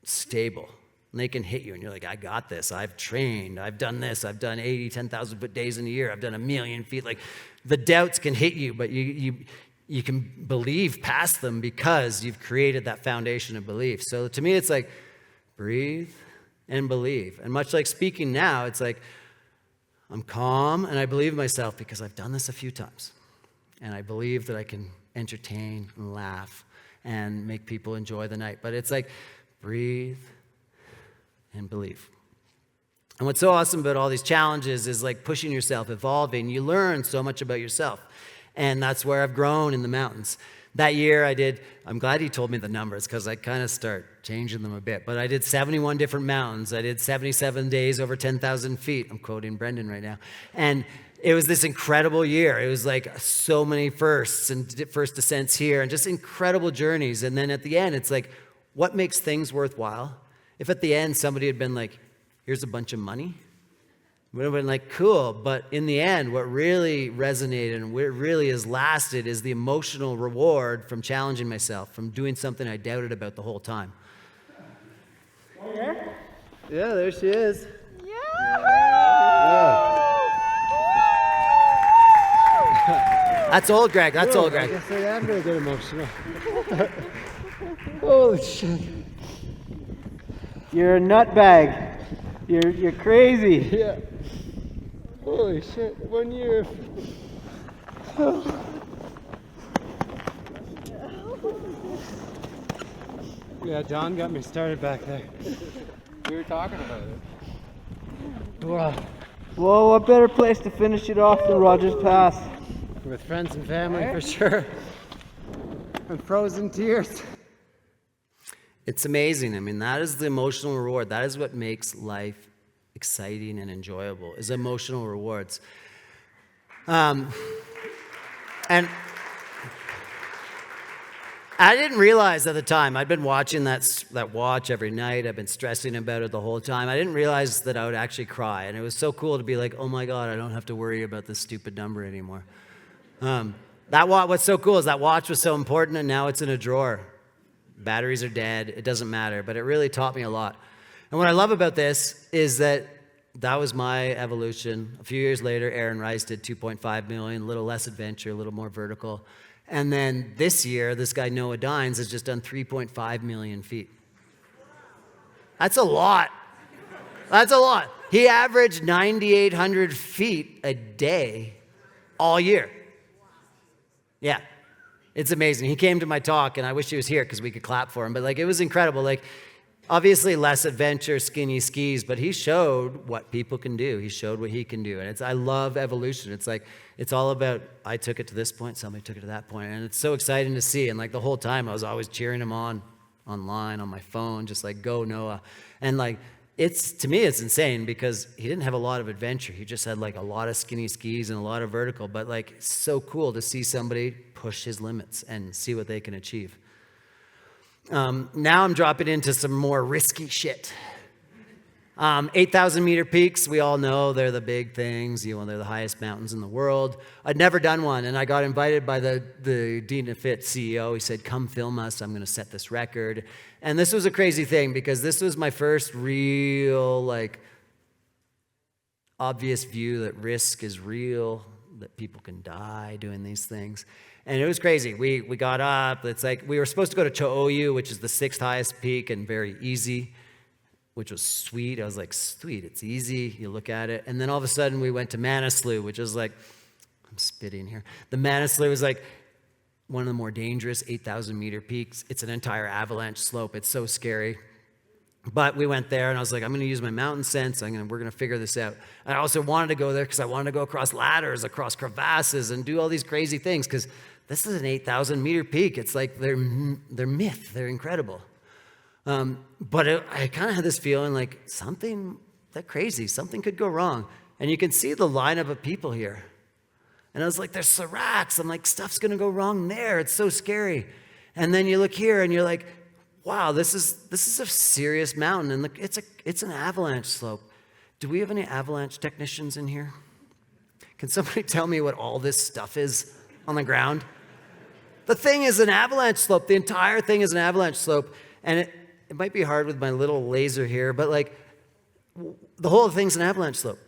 stable. And they can hit you, and you're like, I got this. I've trained. I've done this. I've done 80, 10,000-foot days in a year. I've done 1,000,000 feet. Like, the doubts can hit you, but you can believe past them because you've created that foundation of belief. So to me, it's like, breathe and believe. And much like speaking now, it's like, I'm calm and I believe myself because I've done this a few times. And I believe that I can entertain and laugh and make people enjoy the night. But it's like, breathe and believe. And what's so awesome about all these challenges is like pushing yourself, evolving. You learn so much about yourself. And that's where I've grown in the mountains. That year I'm glad he told me the numbers because I kind of start changing them a bit. But I did 71 different mountains. I did 77 days over 10,000 feet. I'm quoting Brendan right now. And it was this incredible year. It was like so many firsts and first descents here and just incredible journeys. And then at the end, it's like, what makes things worthwhile? If at the end somebody had been like, here's a bunch of money, it would have been like, cool. But in the end, what really resonated and what really has lasted is the emotional reward from challenging myself, from doing something I doubted about the whole time. Yeah, there she is. That's old, Greg. That's old, Greg. I guess I am going to get emotional. Holy shit. You're a nutbag. You're crazy. Yeah. Holy shit. 1 year. Yeah, John got me started back there. We were talking about it. Wow. Well, what better place to finish it off than Rogers Pass? With friends and family, for sure. And frozen tears. It's amazing. I mean, that is the emotional reward. That is what makes life exciting and enjoyable, is emotional rewards. And I didn't realize at the time, I'd been watching that watch every night. I've been stressing about it the whole time. I didn't realize that I would actually cry. And it was so cool to be like, oh my God, I don't have to worry about this stupid number anymore. What's so cool is that watch was so important, and now it's in a drawer. Batteries are dead. It doesn't matter. But it really taught me a lot. And what I love about this is that was my evolution. A few years later, Aaron Rice did 2.5 million, a little less adventure, a little more vertical. And then this year, this guy Noah Dines has just done 3.5 million feet. That's a lot. That's a lot. He averaged 9,800 feet a day all year. Yeah. It's amazing. He came to my talk, and I wish he was here because we could clap for him. But like, it was incredible. Like, obviously less adventure, skinny skis, but he showed what people can do. He showed what he can do. And I love evolution. It's like, it's all about, I took it to this point, somebody took it to that point. And it's so exciting to see. And like the whole time I was always cheering him on, online, on my phone, just like, go Noah. And like, to me, it's insane because he didn't have a lot of adventure. He just had like a lot of skinny skis and a lot of vertical, but like, it's so cool to see somebody push his limits and see what they can achieve. Now I'm dropping into some more risky shit. 8,000 meter peaks, we all know they're the big things. They're the highest mountains in the world. I'd never done one, and I got invited by the Dean of Fit CEO. He said, come film us. I'm going to set this record. And this was a crazy thing because this was my first real, like, obvious view that risk is real, that people can die doing these things. And it was crazy. We got up. It's like we were supposed to go to Tahoe, which is the 6th highest peak and very easy, which was sweet. I was like, sweet, it's easy. You look at it. And then all of a sudden we went to Manaslu, which is like, I'm spitting here. The Manaslu is like one of the more dangerous 8,000 meter peaks. It's an entire avalanche slope. It's so scary. But we went there, and I was like, I'm going to use my mountain sense. We're going to figure this out. I also wanted to go there because I wanted to go across ladders, across crevasses, and do all these crazy things because this is an 8,000 meter peak. It's like they're myth. They're incredible. But I kind of had this feeling like something could go wrong. And you can see the lineup of people here. And I was like, there's seracs. I'm like, stuff's going to go wrong there. It's so scary. And then you look here and you're like, wow, this is a serious mountain. And look, it's an avalanche slope. Do we have any avalanche technicians in here? Can somebody tell me what all this stuff is on the ground? The thing is an avalanche slope. The entire thing is an avalanche slope. And it might be hard with my little laser here, but like the whole thing's an avalanche slope.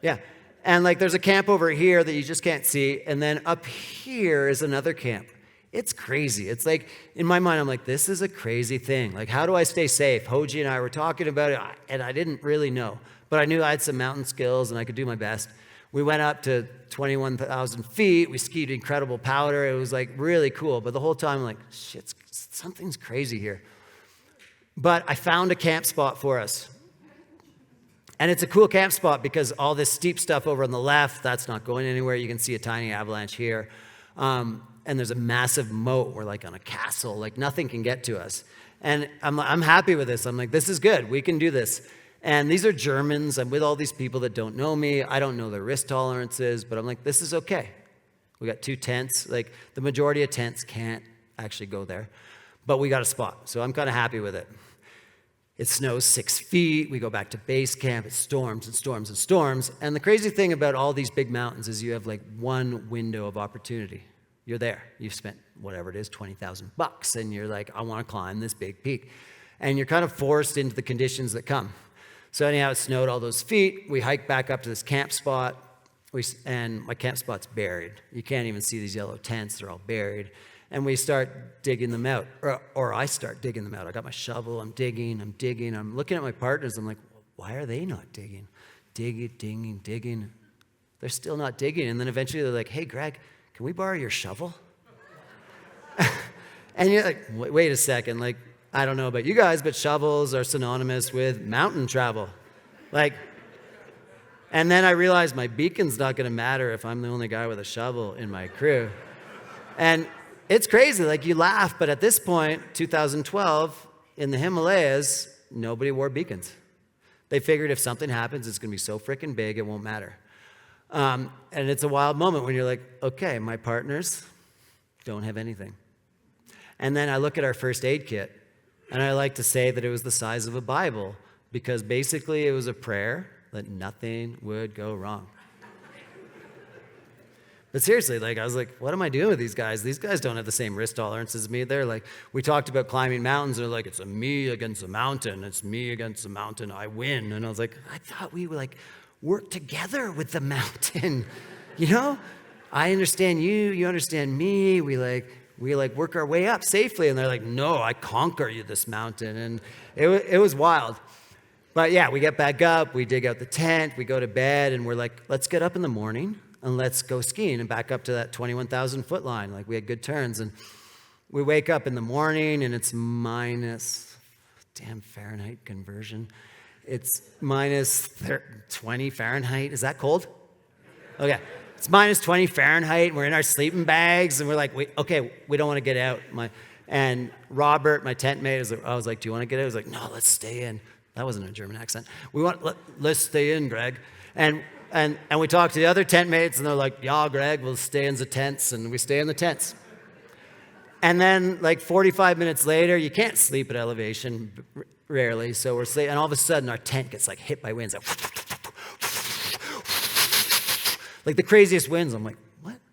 Yeah. And like there's a camp over here that you just can't see, and then up here is another camp. It's crazy. It's like, in my mind, I'm like, this is a crazy thing. Like, how do I stay safe? Hoji and I were talking about it, and I didn't really know. But I knew I had some mountain skills, and I could do my best. We went up to 21,000 feet. We skied incredible powder. It was like really cool. But the whole time, I'm like, shit, something's crazy here. But I found a camp spot for us. And it's a cool camp spot because all this steep stuff over on the left, that's not going anywhere. You can see a tiny avalanche here. And there's a massive moat. We're like on a castle. Like nothing can get to us. And I'm happy with this. I'm like, this is good. We can do this. And these are Germans. I'm with all these people that don't know me. I don't know their risk tolerances, but I'm like, this is okay. We got 2 tents. Like the majority of tents can't actually go there, but we got a spot. So I'm kind of happy with it. It snows 6 feet. We go back to base camp. It storms and storms and storms. And the crazy thing about all these big mountains is you have like one window of opportunity. You're there. You've spent whatever it is, $20,000, and you're like, I want to climb this big peak. And you're kind of forced into the conditions that come. So anyhow, it snowed all those feet. We hiked back up to this camp spot, and my camp spot's buried. You can't even see these yellow tents. They're all buried. And we start digging them out, or I start digging them out. I got my shovel. I'm digging. I'm looking at my partners. I'm like, why are they not digging? Digging. They're still not digging. And then eventually they're like, hey, Greg, can we borrow your shovel? And you're like, wait a second. Like, I don't know about you guys, but shovels are synonymous with mountain travel. Like, and then I realized my beacon's not going to matter if I'm the only guy with a shovel in my crew. And it's crazy. Like, you laugh, but at this point, 2012, in the Himalayas, nobody wore beacons. They figured if something happens, it's going to be so freaking big, it won't matter. And it's a wild moment when you're like, okay, my partners don't have anything. And then I look at our first aid kit, and I like to say that it was the size of a Bible, because basically it was a prayer that nothing would go wrong. But seriously, like, I was like, what am I doing with these guys? These guys don't have the same risk tolerance as me. They're like, we talked about climbing mountains. They're like, it's a me against a mountain. It's me against the mountain. I win. And I was like, I thought we would like work together with the mountain. You know, I understand you. You understand me. We work our way up safely. And they're like, no, I conquer you, this mountain. And it was wild. But yeah, we get back up. We dig out the tent. We go to bed. And we're like, let's get up in the morning and let's go skiing and back up to that 21,000 foot line. Like, we had good turns. And we wake up in the morning and it's minus, damn Fahrenheit conversion. It's minus 20 Fahrenheit. Is that cold? Okay. It's minus 20 Fahrenheit. We're in our sleeping bags and we're like, we don't want to get out. And Robert, my tent mate, I was like, do you want to get out? He was like, no, let's stay in. That wasn't a German accent. Let's stay in, Greg. And we talked to the other tent mates, and they're like, yeah, Greg, we'll stay in the tents, and we stay in the tents. And then, like 45 minutes later, you can't sleep at elevation, rarely, so we're sleeping, and all of a sudden, our tent gets like hit by winds, like the craziest winds. I'm like,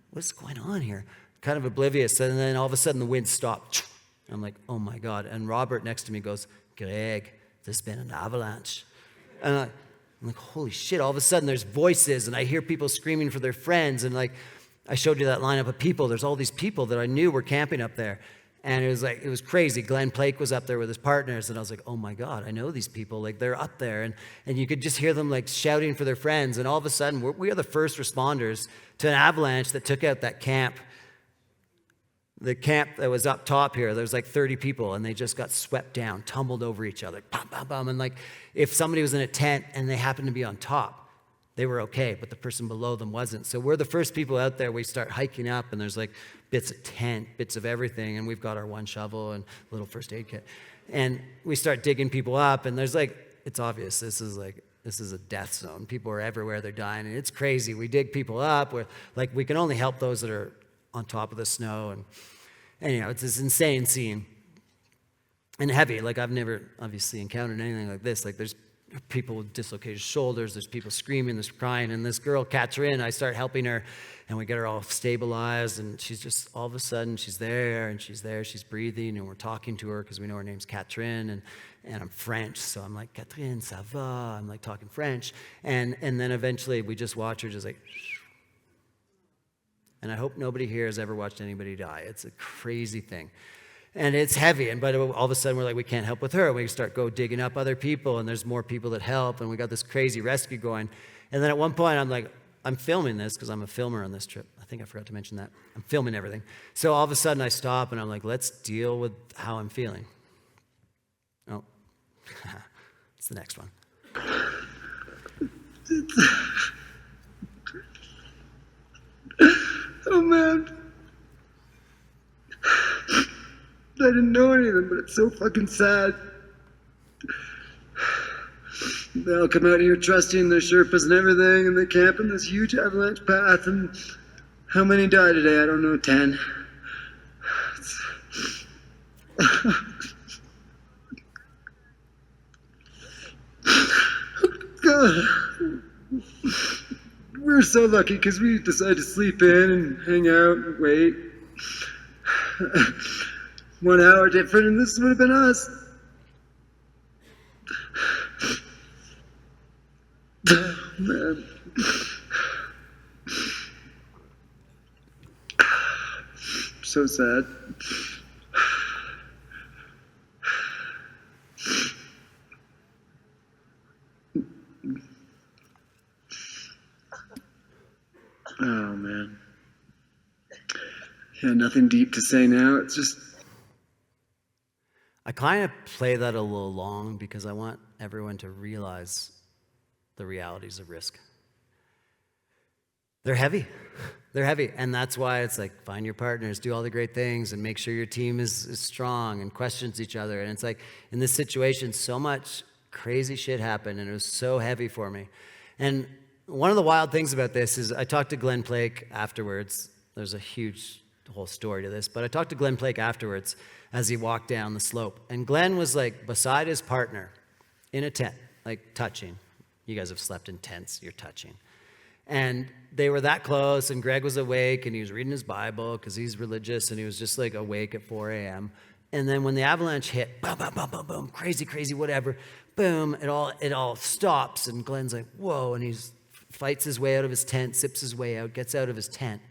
what's going on here? Kind of oblivious, and then all of a sudden, the wind stopped. I'm like, oh my God. And Robert next to me goes, Greg, there's been an avalanche. And I'm like, holy shit, all of a sudden there's voices and I hear people screaming for their friends. And like, I showed you that lineup of people. There's all these people that I knew were camping up there. And it was crazy. Glenn Plake was up there with his partners. And I was like, oh my God, I know these people. Like, they're up there. And you could just hear them like shouting for their friends. And all of a sudden, we are the first responders to an avalanche that took out that camp. The camp that was up top here, there was like 30 people, and they just got swept down, tumbled over each other, bum, bum, bum. And like, if somebody was in a tent and they happened to be on top, they were okay, but the person below them wasn't. So we're the first people out there. We start hiking up, and there's like bits of tent, bits of everything, and we've got our one shovel and a little first aid kit. And we start digging people up, and there's like, it's obvious, this is a death zone. People are everywhere, they're dying, and it's crazy. We dig people up. We can only help those that are on top of the snow. And anyhow, it's this insane scene. And heavy. Like, I've never obviously encountered anything like this. Like, there's people with dislocated shoulders, there's people screaming, there's crying, and this girl, Catherine, I start helping her, and we get her all stabilized, and she's just, all of a sudden, she's there, she's breathing, and we're talking to her because we know her name's Catherine, and I'm French, so I'm like, Catherine, ça va? I'm like talking French, and then eventually we just watch her just like, and I hope nobody here has ever watched anybody die. It's a crazy thing. And it's heavy, but all of a sudden we're like, we can't help with her. We start digging up other people, and there's more people that help, and we got this crazy rescue going. And then at one point I'm like, I'm filming this because I'm a filmer on this trip. I think I forgot to mention that. I'm filming everything. So all of a sudden I stop and I'm like, let's deal with how I'm feeling. Oh, it's the next one. Oh man. I didn't know anything, but it's so fucking sad. They all come out here trusting their Sherpas and everything, and they camp in this huge avalanche path, and how many died today? I don't know, 10. God. We're so lucky because we decided to sleep in and hang out and wait. 1 hour different, and this would have been us. Man. So sad. Oh, man. Yeah, nothing deep to say now. It's just... I kind of play that a little long because I want everyone to realize the realities of risk. They're heavy. They're heavy. And that's why it's like, find your partners, do all the great things, and make sure your team is strong and questions each other. And it's like, in this situation, so much crazy shit happened, and it was so heavy for me. And one of the wild things about this is I talked to Glenn Plake afterwards. There's a huge whole story to this, but I talked to Glenn Plake afterwards as he walked down the slope. And Glenn was like beside his partner in a tent, like touching. You guys have slept in tents, you're touching. And they were that close, and Greg was awake, and he was reading his Bible because he's religious, and he was just like awake at 4 a.m. And then when the avalanche hit, boom, boom, boom, boom, boom, crazy, crazy, whatever, boom, it all stops, and Glenn's like, whoa, and he fights his way out of his tent, sips his way out, gets out of his tent.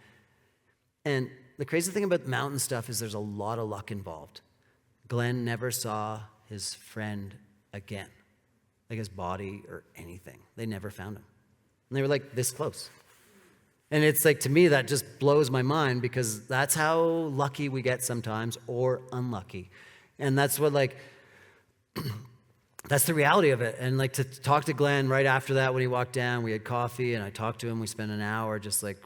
And the crazy thing about mountain stuff is there's a lot of luck involved. Glenn never saw his friend again, like his body or anything. They never found him. And they were like this close. And it's like, to me, that just blows my mind because that's how lucky we get sometimes, or unlucky. And that's what, like, that's the reality of it. And like, to talk to Glenn right after that when he walked down, we had coffee and I talked to him. We spent an hour just like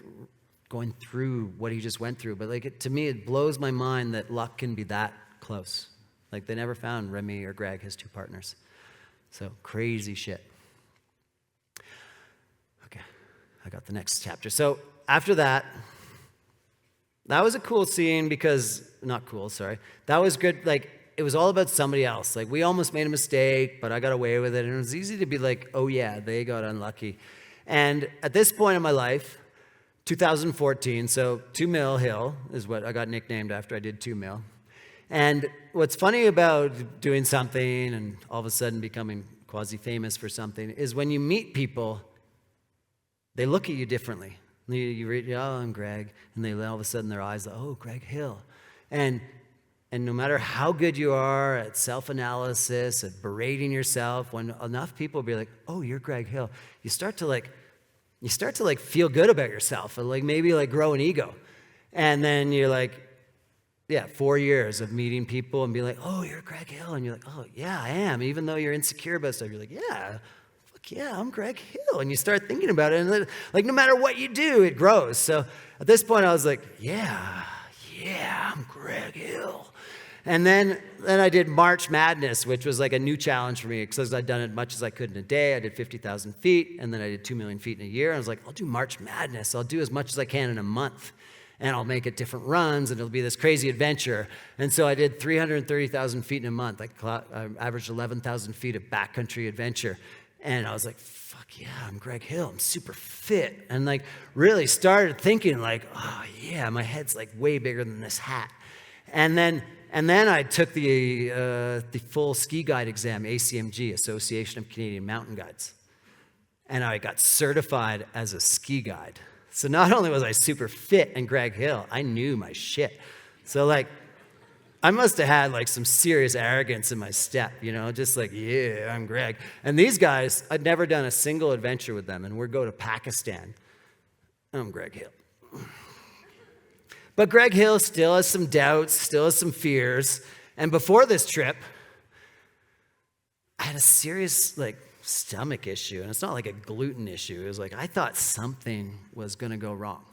going through what he just went through. But like, to me, it blows my mind that luck can be that close. Like, they never found Remy or Greg, his two partners. So crazy shit. Okay, I got the next chapter. So after that was a cool scene because, not cool, sorry. That was good. Like, it was all about somebody else. Like, we almost made a mistake, but I got away with it. And it was easy to be like, oh yeah, they got unlucky. And at this point in my life, 2014, so 2 Mill Hill is what I got nicknamed after I did 2 Mill. And what's funny about doing something and all of a sudden becoming quasi-famous for something is when you meet people, they look at you differently. You read, oh, I'm Greg, and they all of a sudden their eyes, oh, Greg Hill. And no matter how good you are at self-analysis, at berating yourself, when enough people be like, oh, you're Greg Hill, you start to feel good about yourself, and like maybe like grow an ego. And then you're like, yeah, 4 years of meeting people and being like, oh, you're Greg Hill. And you're like, oh, yeah, I am. Even though you're insecure about stuff, you're like, yeah, fuck yeah, I'm Greg Hill. And you start thinking about it. And then, like, no matter what you do, it grows. So at this point, I was like, yeah, I'm Greg Hill. And then I did March Madness, which was like a new challenge for me because I'd done as much as I could in a day. I did 50,000 feet, and then I did 2 million feet in a year. And I was like, I'll do March Madness. I'll do as much as I can in a month. and I'll make it different runs, and it'll be this crazy adventure. And so I did 330,000 feet in a month. I averaged 11,000 feet of backcountry adventure. And I was like, fuck yeah, I'm Greg Hill. I'm super fit. And like really started thinking like, oh yeah, my head's like way bigger than this hat. And then I took the full ski guide exam, ACMG, Association of Canadian Mountain Guides. And I got certified as a ski guide. So not only was I super fit and Greg Hill, I knew my shit. So like, I must have had like some serious arrogance in my step, you know, just like, yeah, I'm Greg. And these guys, I'd never done a single adventure with them, and we're going to Pakistan. I'm Greg Hill. But Greg Hill still has some doubts, still has some fears. And before this trip, I had a serious like stomach issue. And it's not like a gluten issue. It was like I thought something was going to go wrong.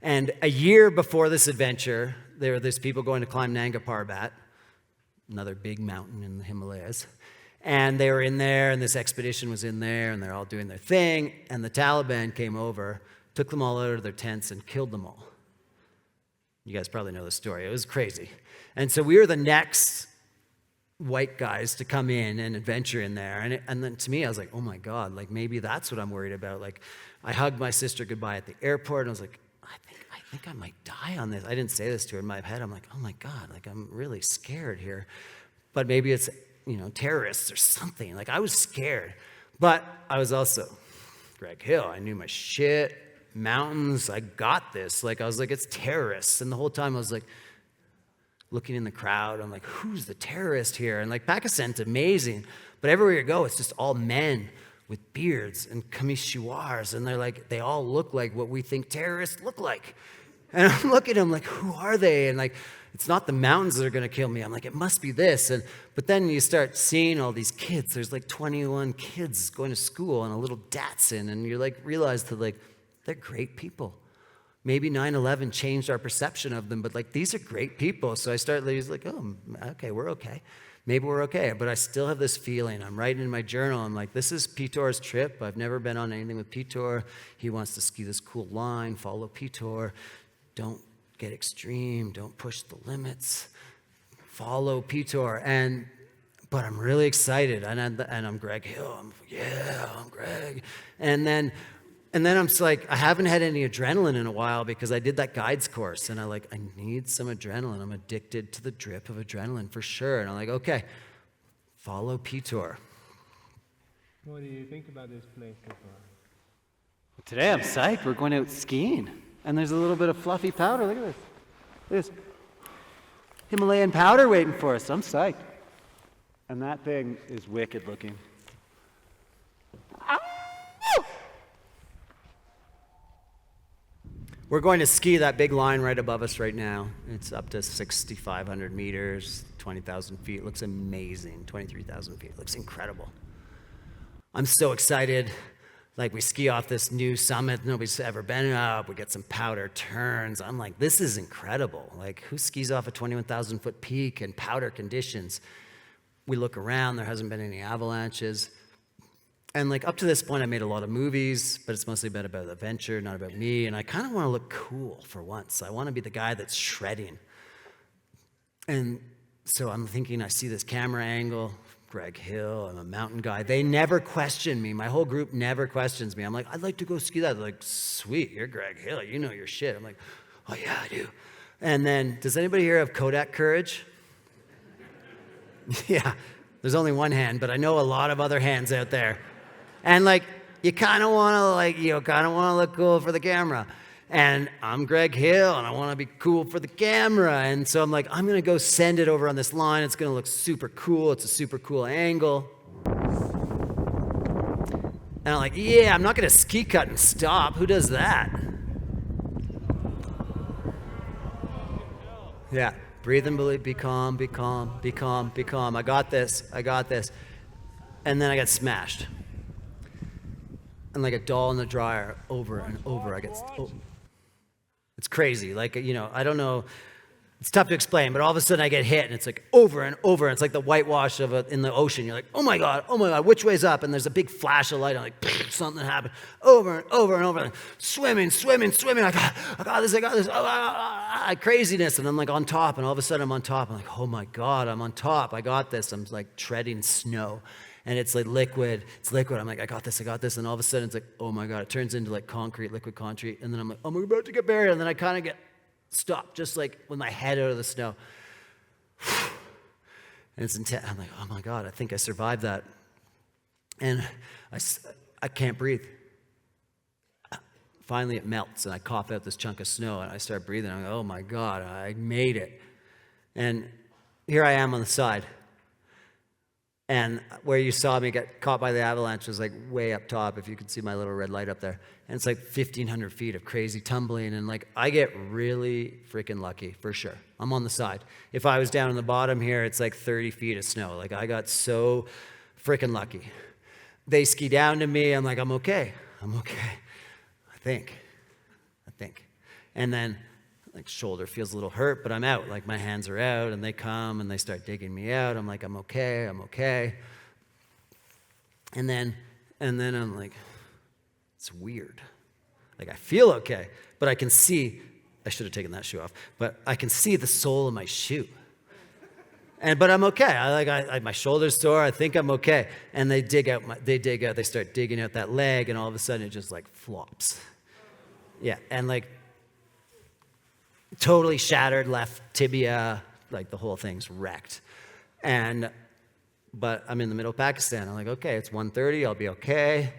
And a year before this adventure, there were these people going to climb Nanga Parbat, another big mountain in the Himalayas. And they were in there, and this expedition was in there, and they're all doing their thing. And the Taliban came over, took them all out of their tents, and killed them all. You guys probably know the story. It was crazy. And so we were the next white guys to come in and adventure in there. And then to me, I was like, oh my God, like maybe that's what I'm worried about. Like I hugged my sister goodbye at the airport, and I was like, I think I might die on this. I didn't say this to her in my head. I'm like, oh my God, like I'm really scared here. But maybe it's, you know, terrorists or something. Like I was scared. But I was also Greg Hill. I knew my shit. Mountains, I got this. Like I was like, it's terrorists. And the whole time I was like looking in the crowd. I'm like, who's the terrorist here? And like Pakistan's amazing. But everywhere you go, it's just all men with beards and kamishiwars, and they're like, they all look like what we think terrorists look like. And I'm looking at them like, who are they? And like, it's not the mountains that are going to kill me. I'm like, it must be this. But then you start seeing all these kids. There's like 21 kids going to school on a little Datsun, and you like realize that like they're great people. Maybe 9/11 changed our perception of them, but like these are great people. So I start like, oh, okay, we're okay. Maybe we're okay, but I still have this feeling. I'm writing in my journal. I'm like, this is Pitor's trip. I've never been on anything with Pitor. He wants to ski this cool line, follow Pitor. Don't get extreme. Don't push the limits. Follow Pitor. But I'm really excited, and I'm Greg Hill. I'm Greg. And then I'm just like, I haven't had any adrenaline in a while because I did that guides course, and I need some adrenaline. I'm addicted to the drip of adrenaline for sure. And I'm like, okay, follow Pitor. What do you think about this place so far? Today I'm psyched. We're going out skiing, and there's a little bit of fluffy powder. Look at this. There's Himalayan powder waiting for us. I'm psyched. And that thing is wicked looking. We're going to ski that big line right above us right now. It's up to 6,500 meters, 20,000 feet. It looks amazing. 23,000 feet. It looks incredible. I'm so excited. Like we ski off this new summit nobody's ever been up. We get some powder turns. I'm like, this is incredible. Like who skis off a 21,000 foot peak in powder conditions? We look around. There hasn't been any avalanches. And like up to this point, I made a lot of movies, but it's mostly been about adventure, not about me. And I kind of want to look cool for once. I want to be the guy that's shredding. And so I'm thinking, I see this camera angle, Greg Hill, I'm a mountain guy. They never question me. My whole group never questions me. I'm like, I'd like to go ski that. They're like, sweet, you're Greg Hill. You know your shit. I'm like, oh yeah, I do. And then, does anybody here have Kodak courage? Yeah, there's only one hand, but I know a lot of other hands out there. And like, you kind of want to look cool for the camera. And I'm Greg Hill, and I want to be cool for the camera. And so I'm like, I'm going to go send it over on this line. It's going to look super cool. It's a super cool angle. And I'm like, yeah, I'm not going to ski cut and stop. Who does that? Yeah, breathe and believe, be calm, be calm, be calm, be calm. I got this. And then I got smashed. And like a doll in the dryer, over and over, it's crazy. Like, I don't know It's tough to explain, but all of a sudden I get hit, and it's like over and over. And it's like the whitewash in the ocean. You're like, oh my God, which way's up? And there's a big flash of light. I'm like, something happened. Over and over and over. Like, swimming. I got this. Craziness. And I'm like on top, and all of a sudden I'm on top. I'm like, oh my God, I'm on top. I got this. I'm like treading snow. And it's like liquid. It's liquid. I'm like, I got this. And all of a sudden it's like, oh my God. It turns into like liquid concrete. And then I'm like, I'm about to get buried. And then I kind of get stopped, just like with my head out of the snow. And it's intense. I'm like, oh my God, I think I survived that. And I can't breathe. Finally it melts, and I cough out this chunk of snow, and I start breathing. I'm like, oh my God, I made it. And here I am on the side. And where you saw me get caught by the avalanche was like way up top, if you could see my little red light up there. And it's like 1,500 feet of crazy tumbling. And like, I get really freaking lucky, for sure. I'm on the side. If I was down on the bottom here, it's like 30 feet of snow. Like, I got so freaking lucky. They ski down to me. I'm like, I'm okay. I think. And then, like, shoulder feels a little hurt, but I'm out. Like, my hands are out, and they come, and they start digging me out. I'm like, I'm okay. And then I'm like, it's weird. Like, I feel okay, but I can see, I should have taken that shoe off, but I can see the sole of my shoe. But I'm okay. My shoulder's sore. I think I'm okay. And they start digging out that leg, and all of a sudden it just like flops. Yeah, and like totally shattered left tibia, like the whole thing's wrecked. But I'm in the middle of Pakistan. I'm like, okay, it's 1:30, I'll be okay.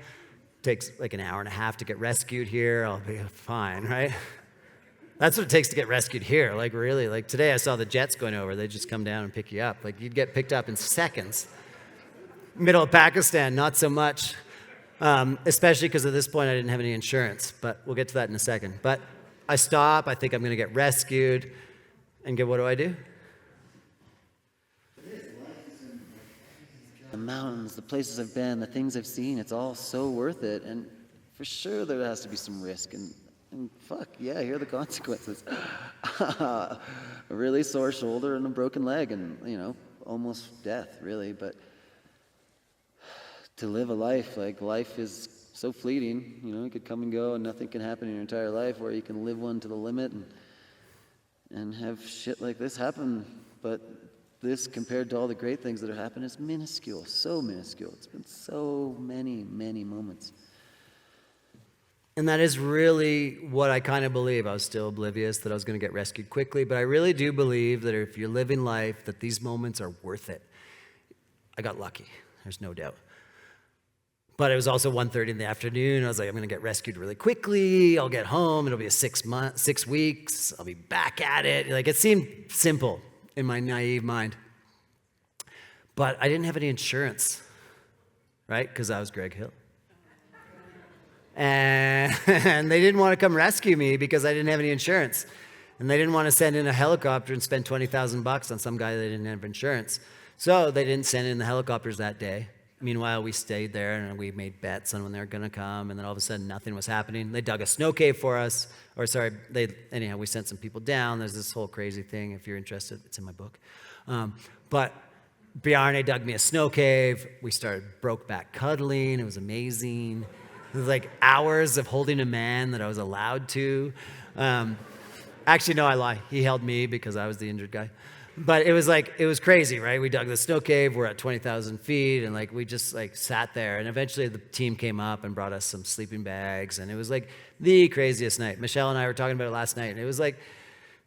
Takes like an hour and a half to get rescued here. I'll be fine, right? That's what it takes to get rescued here. Like, really, like today I saw the jets going over. They just come down and pick you up. Like, you'd get picked up in seconds. Middle of Pakistan, not so much. Especially because at this point I didn't have any insurance. But we'll get to that in a second. But I stop. I think I'm going to get rescued. And what do? The mountains, the places I've been, the things I've seen, it's all so worth it. And for sure there has to be some risk. And fuck, yeah, here are the consequences. A really sore shoulder and a broken leg and, almost death, really. But to live a life, like, life is so fleeting. It could come and go and nothing can happen in your entire life, or you can live one to the limit and have shit like this happen. But this, compared to all the great things that have happened, is minuscule, so minuscule. It's been so many, many moments. And that is really what I kind of believe. I was still oblivious that I was going to get rescued quickly, but I really do believe that if you're living life, that these moments are worth it. I got lucky, there's no doubt. But it was also 1:30 in the afternoon. I was like, I'm going to get rescued really quickly. I'll get home. It'll be 6 weeks. I'll be back at it. Like, it seemed simple in my naive mind. But I didn't have any insurance, right? Because I was Greg Hill. And they didn't want to come rescue me because I didn't have any insurance. And they didn't want to send in a helicopter and spend $20,000 on some guy that didn't have insurance. So they didn't send in the helicopters that day. Meanwhile, we stayed there and we made bets on when they were going to come. And then all of a sudden, nothing was happening. They dug a snow cave for us. We sent some people down. There's this whole crazy thing. If you're interested, it's in my book. But Bjarne dug me a snow cave. We broke back cuddling. It was amazing. It was like hours of holding a man that I was allowed to. Actually, no, I lie. He held me because I was the injured guy. But it was crazy, right? We dug the snow cave. We're at 20,000 feet, and we just sat there. And eventually, the team came up and brought us some sleeping bags, and it was the craziest night. Michelle and I were talking about it last night, and it was like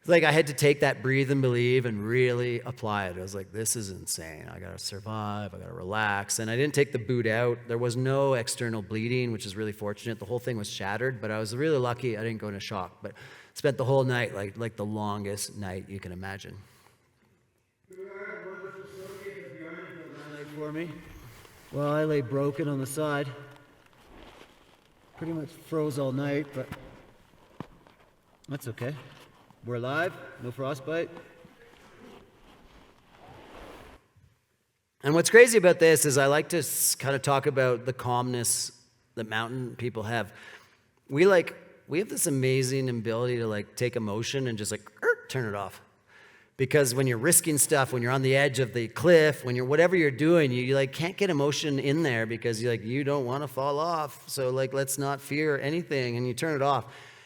I had to take that breathe and believe and really apply it. I was like, this is insane. I gotta survive. I gotta relax. And I didn't take the boot out. There was no external bleeding, which is really fortunate. The whole thing was shattered, but I was really lucky I didn't go into shock. But spent the whole night like the longest night you can imagine. For me. Well, I lay broken on the side. Pretty much froze all night, but that's okay. We're alive, no frostbite. And what's crazy about this is I like to kind of talk about the calmness that mountain people have. We have this amazing ability to take emotion and just turn it off. Because when you're risking stuff, when you're on the edge of the cliff, when you're whatever you're doing, you like can't get emotion in there because you don't want to fall off. So like let's not fear anything, and you turn it off.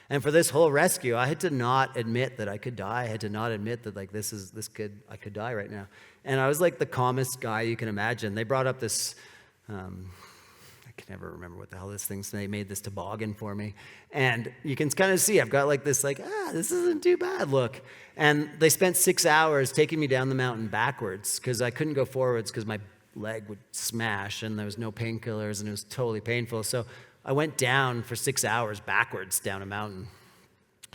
And for this whole rescue, I had to not admit that I could die. I had to not admit that like I could die right now. And I was like the calmest guy you can imagine. They brought up this I can never remember what the hell this thing's. They made this toboggan for me. And you can kind of see I've got like this this isn't too bad look. And they spent 6 hours taking me down the mountain backwards because I couldn't go forwards because my leg would smash and there was no painkillers and it was totally painful. So I went down for 6 hours backwards down a mountain,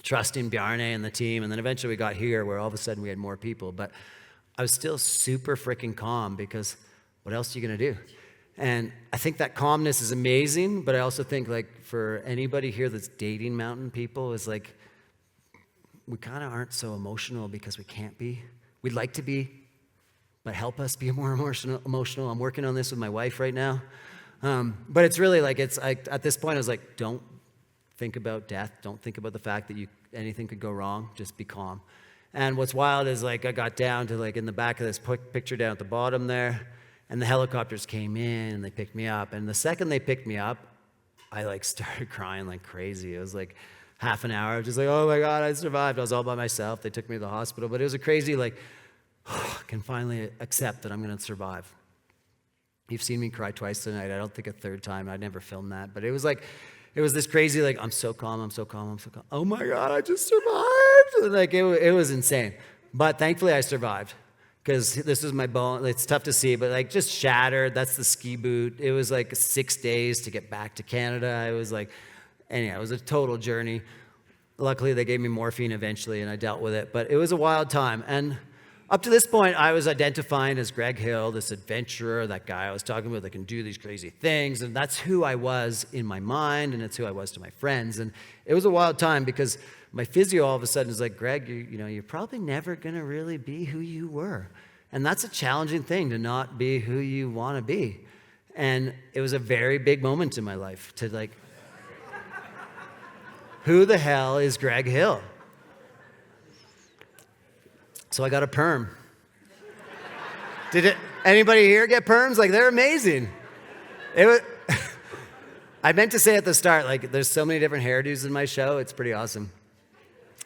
trusting Bjarne and the team. And then eventually we got here where all of a sudden we had more people. But I was still super freaking calm because what else are you going to do? And I think that calmness is amazing, but I also think like for anybody here that's dating mountain people is like, we kind of aren't so emotional because we can't be. We'd like to be, but help us be more emotional. I'm working on this with my wife right now. But it's really like, at this point I was like, don't think about death. Don't think about the fact that anything could go wrong. Just be calm. And what's wild is like, I got down to like in the back of this picture down at the bottom there, and the helicopters came in and they picked me up. And the second they picked me up, I like started crying like crazy. It was like half an hour, just like, oh my God, I survived. I was all by myself. They took me to the hospital, but it was a crazy like, I can finally accept that I'm gonna survive. You've seen me cry twice tonight. I don't think a third time. I'd never filmed that, but it was this crazy, like, I'm so calm, I'm so calm, I'm so calm. Oh my God, I just survived. Like it was insane. But thankfully I survived. Because this is my bone. It's tough to see, but like just shattered. That's the ski boot. It was like 6 days to get back to Canada. It was like, anyhow, it was a total journey. Luckily, they gave me morphine eventually, and I dealt with it. But it was a wild time. And up to this point, I was identifying as Greg Hill, this adventurer, that guy I was talking about that can do these crazy things. And that's who I was in my mind, and it's who I was to my friends. And it was a wild time because my physio all of a sudden is like, Greg, you're probably never going to really be who you were. And that's a challenging thing, to not be who you want to be. And it was a very big moment in my life to like, who the hell is Greg Hill? So I got a perm. Anybody here get perms? Like, they're amazing. It was, I meant to say at the start, like, there's so many different hairdos in my show. It's pretty awesome.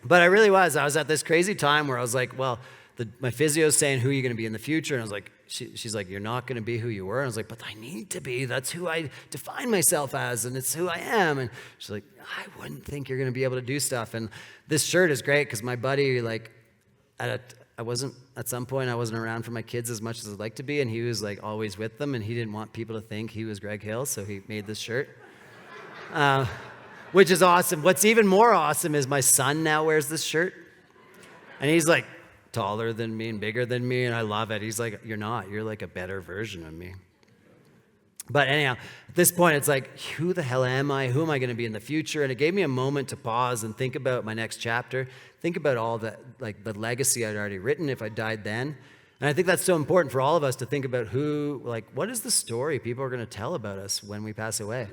But I was at this crazy time where I was like, well, my physio's saying, who are you going to be in the future? And I was like, she's like, you're not going to be who you were. And I was like, but I need to be. That's who I define myself as, and it's who I am. And she's like, I wouldn't think you're going to be able to do stuff. And this shirt is great because my buddy, like, at some point I wasn't around for my kids as much as I'd like to be, and he was like always with them, and he didn't want people to think he was Greg Hill, so he made this shirt. Which is awesome. What's even more awesome is my son now wears this shirt. And he's like taller than me and bigger than me, and I love it. He's like, you're not. You're like a better version of me. But anyhow, at this point, it's like, who the hell am I? Who am I going to be in the future? And it gave me a moment to pause and think about my next chapter. Think about all the legacy I'd already written if I died then. And I think that's so important for all of us to think about what is the story people are going to tell about us when we pass away?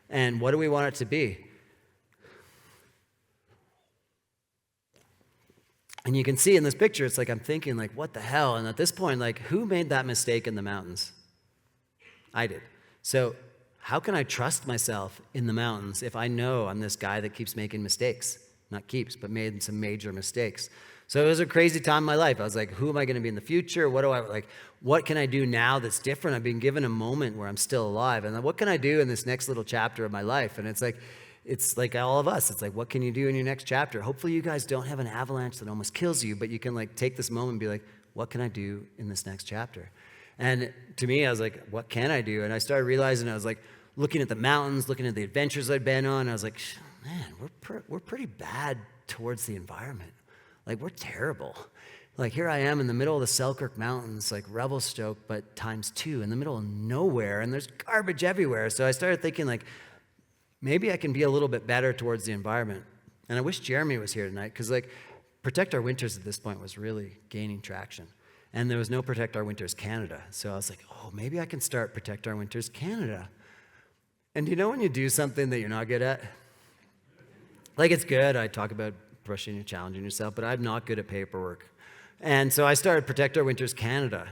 And what do we want it to be? And you can see in this picture, it's like I'm thinking, like, what the hell? And at this point, like, who made that mistake in the mountains? I did. So how can I trust myself in the mountains if I know I'm this guy that keeps making mistakes? Not keeps, but made some major mistakes. So it was a crazy time in my life. I was like, who am I going to be in the future? What can I do now that's different? I've been given a moment where I'm still alive. And then what can I do in this next little chapter of my life? And it's like all of us. It's like, what can you do in your next chapter? Hopefully you guys don't have an avalanche that almost kills you, but you can like take this moment and be like, what can I do in this next chapter? And to me, I was like, what can I do? And I started realizing, I was like looking at the mountains, looking at the adventures I'd been on. And I was like, man, we're pretty bad towards the environment. Like, we're terrible. Like, here I am in the middle of the Selkirk Mountains, like Revelstoke, but times 2, in the middle of nowhere, and there's garbage everywhere. So I started thinking, like, maybe I can be a little bit better towards the environment. And I wish Jeremy was here tonight, because, like, Protect Our Winters at this point was really gaining traction. And there was no Protect Our Winters Canada. So I was like, oh, maybe I can start Protect Our Winters Canada. And you know when you do something that you're not good at? Like, it's good. I talk about pushing and challenging yourself, but I'm not good at paperwork. And so I started Protect Our Winters Canada.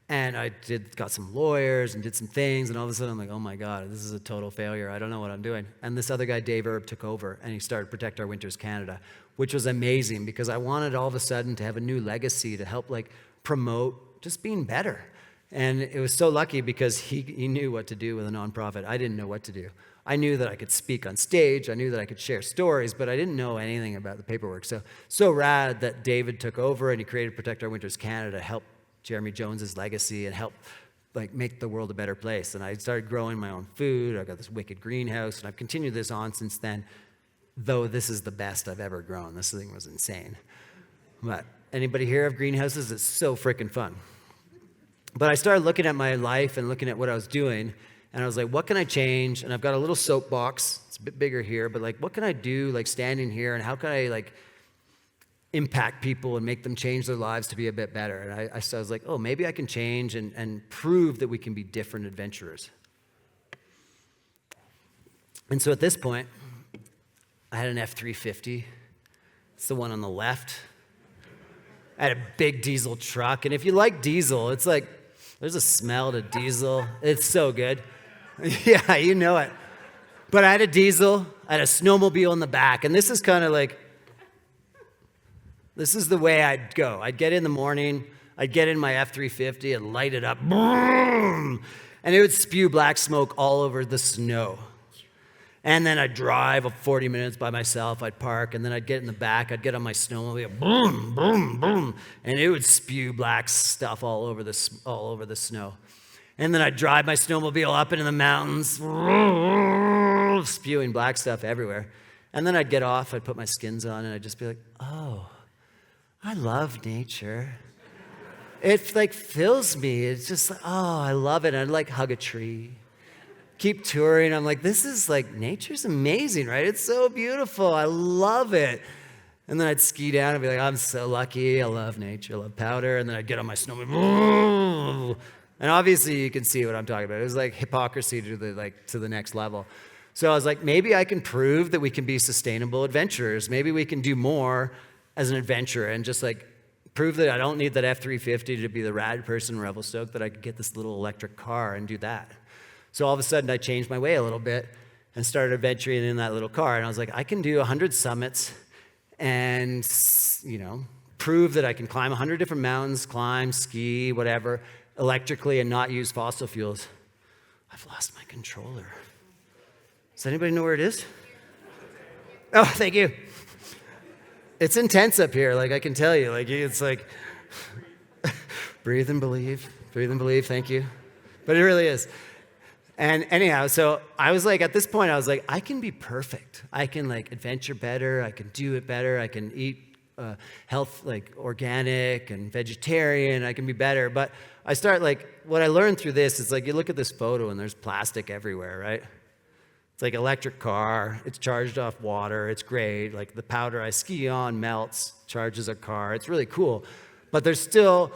And I got some lawyers and did some things, and all of a sudden I'm like, oh my God, this is a total failure. I don't know what I'm doing. And this other guy, Dave Erb, took over, and he started Protect Our Winters Canada, which was amazing because I wanted all of a sudden to have a new legacy to help promote just being better. And it was so lucky because he knew what to do with a nonprofit. I didn't know what to do. I knew that I could speak on stage. I knew that I could share stories, but I didn't know anything about the paperwork. So rad that David took over and he created Protect Our Winters Canada to help Jeremy Jones's legacy and help make the world a better place. And I started growing my own food. I got this wicked greenhouse, and I've continued this on since then, though this is the best I've ever grown. This thing was insane. But anybody here have greenhouses? It's so freaking fun. But I started looking at my life and looking at what I was doing, and I was like, what can I change? And I've got a little soapbox. It's a bit bigger here, but what can I do standing here, and how can I impact people and make them change their lives to be a bit better? And I was like, oh, maybe I can change and prove that we can be different adventurers. And so at this point, I had an F-350. It's the one on the left. I had a big diesel truck. And if you like diesel, it's there's a smell to diesel. It's so good. Yeah, you know it. But I had a diesel. I had a snowmobile in the back. And this is kind of this is the way I'd go. I'd get in the morning, I'd get in my F-350 and light it up, boom, and it would spew black smoke all over the snow. And then I'd drive 40 minutes by myself, I'd park, and then I'd get in the back, I'd get on my snowmobile, boom, boom, boom, and it would spew black stuff all over the snow. And then I'd drive my snowmobile up into the mountains, spewing black stuff everywhere. And then I'd get off, I'd put my skins on, and I'd just be like, oh, I love nature. It fills me. It's just oh, I love it. I'd hug a tree. Keep touring. I'm like, this is nature's amazing, right? It's so beautiful. I love it. And then I'd ski down and be like, I'm so lucky. I love nature. I love powder. And then I'd get on my snowmobile. And obviously you can see what I'm talking about. It was hypocrisy to the next level. So I was like, maybe I can prove that we can be sustainable adventurers. Maybe we can do more as an adventurer and just prove that I don't need that F-350 to be the rad person in Revelstoke, that I could get this little electric car and do that. So all of a sudden I changed my way a little bit and started adventuring in that little car. And I was like, I can do 100 summits and, prove that I can climb 100 different mountains, climb, ski, whatever, electrically and not use fossil fuels. I've lost my controller. Does anybody know where it is? Oh, thank you. It's intense up here, I can tell you. It's breathe and believe, thank you. But it really is. And anyhow, so I was at this point, I was I can be perfect. I can adventure better, I can do it better, I can eat health, organic and vegetarian, I can be better. But I start, what I learned through this is you look at this photo and there's plastic everywhere, right? It's electric car, it's charged off water, it's great. The powder I ski on melts, charges a car, it's really cool. But there's still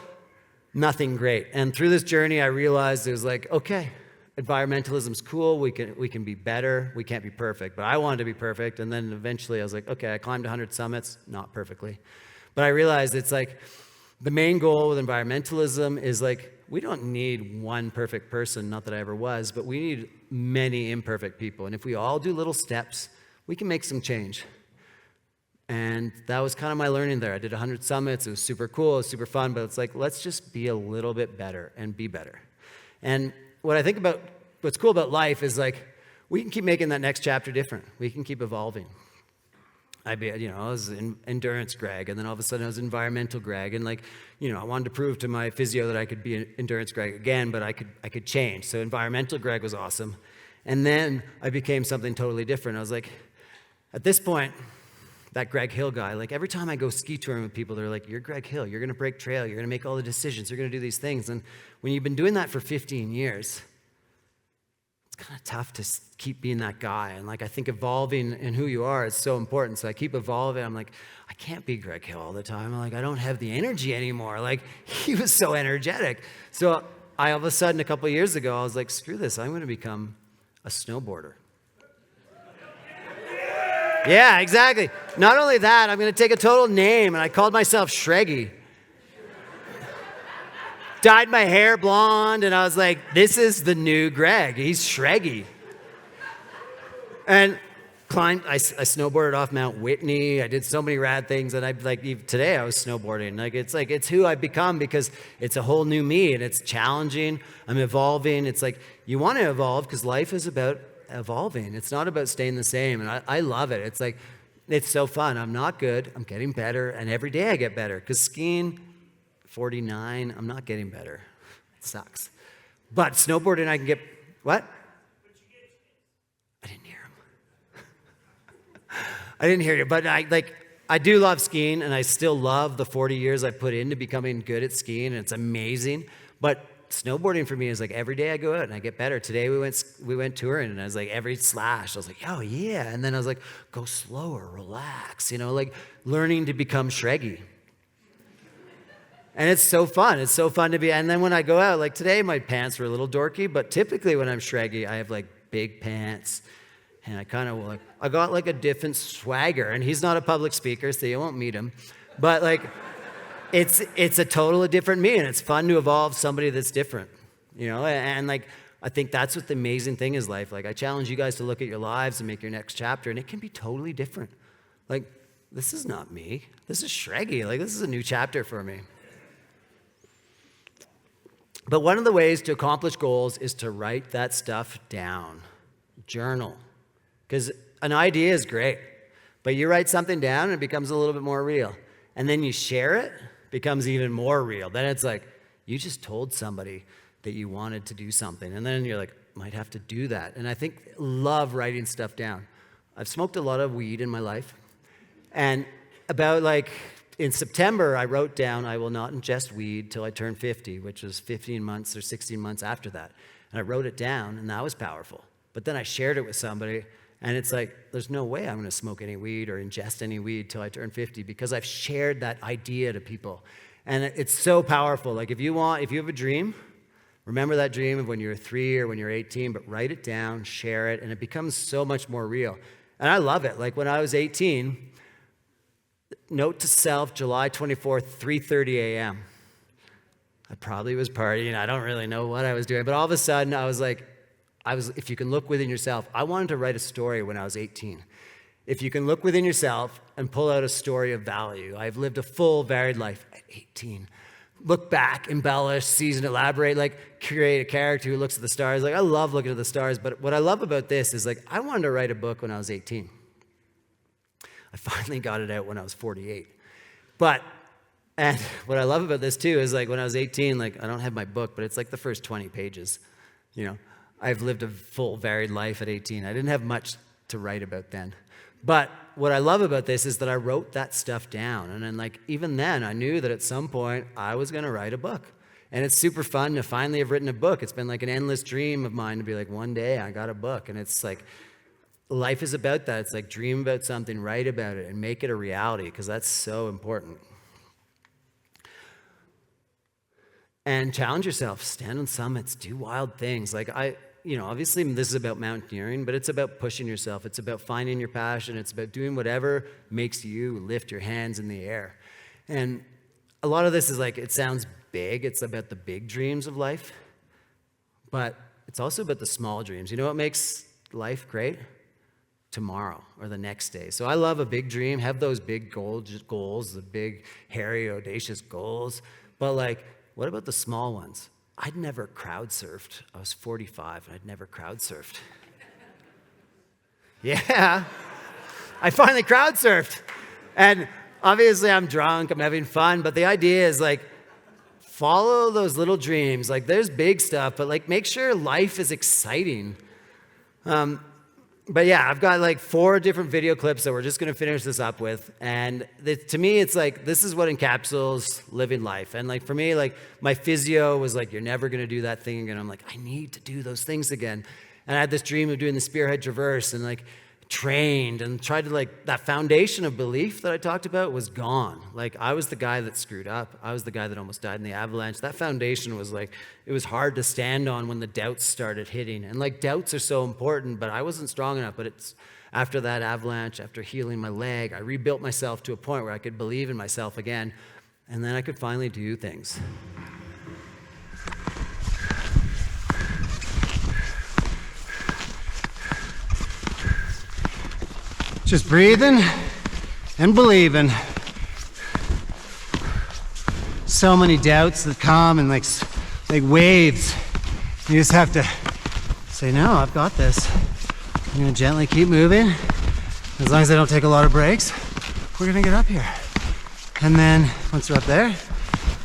nothing great. And through this journey, I realized it was okay, environmentalism's cool, we can be better, we can't be perfect. But I wanted to be perfect, and then eventually I was okay, I climbed 100 summits, not perfectly. But I realized it's the main goal with environmentalism is we don't need one perfect person, not that I ever was, but we need many imperfect people. And if we all do little steps, we can make some change. And that was kind of my learning there. I did 100 summits. It was super cool. It was super fun. But it's let's just be a little bit better and be better. And what I think about what's cool about life is we can keep making that next chapter different. We can keep evolving. I was endurance Greg, and then all of a sudden I was environmental Greg, and I wanted to prove to my physio that I could be an endurance Greg again, but I could change. So environmental Greg was awesome, and then I became something totally different. I was at this point, that Greg Hill guy, every time I go ski touring with people, they're you're Greg Hill, you're gonna break trail, you're gonna make all the decisions, you're gonna do these things. And when you've been doing that for 15 years, it's kind of tough to keep being that guy. And I think evolving in who you are is so important. So I keep evolving. I'm I can't be Greg Hill all the time. I don't have the energy anymore. He was so energetic. So I, all of a sudden, a couple of years ago, I was screw this. I'm going to become a snowboarder. Yeah, exactly. Not only that, I'm going to take a total name, and I called myself Shreggy. dyed my hair blonde, and I was like, this is the new Greg. He's shreggy. And I snowboarded off Mount Whitney. I did so many rad things, and even today I was snowboarding. It's who I've become because it's a whole new me, and it's challenging. I'm evolving. It's like you want to evolve because life is about evolving. It's not about staying the same, and I love it. It's like it's so fun. I'm not good. I'm getting better, and every day I get better. Because skiing, 49, I'm not getting better. It sucks. But snowboarding, I can get what? I didn't hear. I didn't hear you, but I do love skiing, and I still love the 40 years I put into becoming good at skiing, and it's amazing. But snowboarding for me is like every day I go out and I get better. Today we went touring, and I was like every slash, I was like, oh yeah, and then I was like, go slower, relax, like learning to become shreggy. And it's so fun. It's so fun to be. And then when I go out, like today, my pants were a little dorky, but typically when I'm shreggy, I have like big pants. And I got like a different swagger. And he's not a public speaker, so you won't meet him. But like, it's a totally different me. And it's fun to evolve somebody that's different, And like, I think that's what the amazing thing is life. Like, I challenge you guys to look at your lives and make your next chapter. And it can be totally different. Like, this is not me. This is shreggy. Like, this is a new chapter for me. But one of the ways to accomplish goals is to write that stuff down. Journal. Because an idea is great, but you write something down and it becomes a little bit more real. And then you share it, becomes even more real. Then it's like, you just told somebody that you wanted to do something. And then you're like, might have to do that. And I love writing stuff down. I've smoked a lot of weed in my life. And in September, I wrote down, I will not ingest weed till I turn 50, which was 15 months or 16 months after that. And I wrote it down, and that was powerful. But then I shared it with somebody, and it's like, there's no way I'm going to smoke any weed or ingest any weed till I turn 50 because I've shared that idea to people. And it's so powerful. Like if you have a dream, remember that dream of when you were 3 or when you were 18, but write it down, share it, and it becomes so much more real. And I love it. Like when I was 18, note to self, July 24th, 3:30 a.m. I probably was partying. I don't really know what I was doing. But all of a sudden, if you can look within yourself, I wanted to write a story when I was 18. If you can look within yourself and pull out a story of value. I've lived a full, varied life at 18. Look back, embellish, season, elaborate, create a character who looks at the stars. I love looking at the stars. But what I love about this is, I wanted to write a book when I was 18. I finally got it out when I was 48. And what I love about this too is when I was 18, I don't have my book, but it's the first 20 pages. I've lived a full, varied life at 18. I didn't have much to write about then. But what I love about this is that I wrote that stuff down. And then even then, I knew that at some point I was going to write a book. And it's super fun to finally have written a book. It's been an endless dream of mine to be one day I got a book. And it's life is about that. It's dream about something, write about it, and make it a reality because that's so important. And challenge yourself, stand on summits, do wild things. Obviously this is about mountaineering, but it's about pushing yourself. It's about finding your passion. It's about doing whatever makes you lift your hands in the air. And a lot of this is it sounds big. It's about the big dreams of life, but it's also about the small dreams. You know what makes life great? Tomorrow or the next day. So I love a big dream, have those big goals, the big, hairy, audacious goals. But what about the small ones? I'd never crowd surfed. I was 45 and I'd never crowd surfed. Yeah, I finally crowd surfed. And obviously I'm drunk, I'm having fun, but the idea is follow those little dreams. There's big stuff, but make sure life is exciting. But yeah, I've got 4 different video clips that we're just going to finish this up with. And to me, it's this is what encapsulates living life. And for me, my physio was you're never going to do that thing again. I'm I need to do those things again. And I had this dream of doing the spearhead traverse and trained and tried to that foundation of belief that I talked about was gone. I was the guy that screwed up. I was the guy that almost died in the avalanche. That foundation was it was hard to stand on when the doubts started hitting. And doubts are so important, but I wasn't strong enough. But it's after that avalanche, after healing my leg, I rebuilt myself to a point where I could believe in myself again. And then I could finally do things. Just breathing and believing. So many doubts that come and like waves. You just have to say, no, I've got this. I'm gonna gently keep moving. As long as I don't take a lot of breaks, we're gonna get up here. And then once we're up there,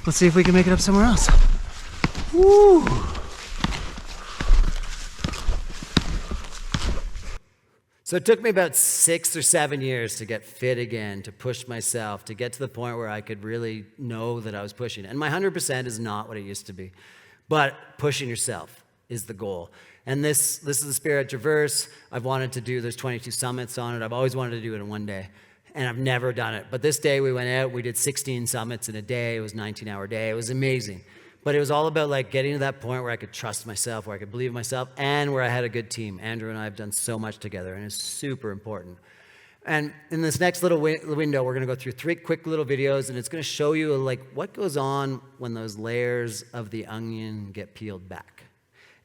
let's see if we can make it up somewhere else. Woo! So it took me about 6 or 7 years to get fit again, to push myself, to get to the point where I could really know that I was pushing. And my 100% is not what it used to be. But pushing yourself is the goal. And this is the Spirit Traverse. I've wanted to do, there's 22 summits on it. I've always wanted to do it in one day. And I've never done it. But this day we went out, we did 16 summits in a day. It was a 19-hour day. It was amazing. But it was all about like getting to that point where I could trust myself, where I could believe in myself, and where I had a good team. Andrew and I have done so much together, and it's super important. And in this next little window, we're going to go through 3 quick little videos, and it's going to show you like what goes on when those layers of the onion get peeled back.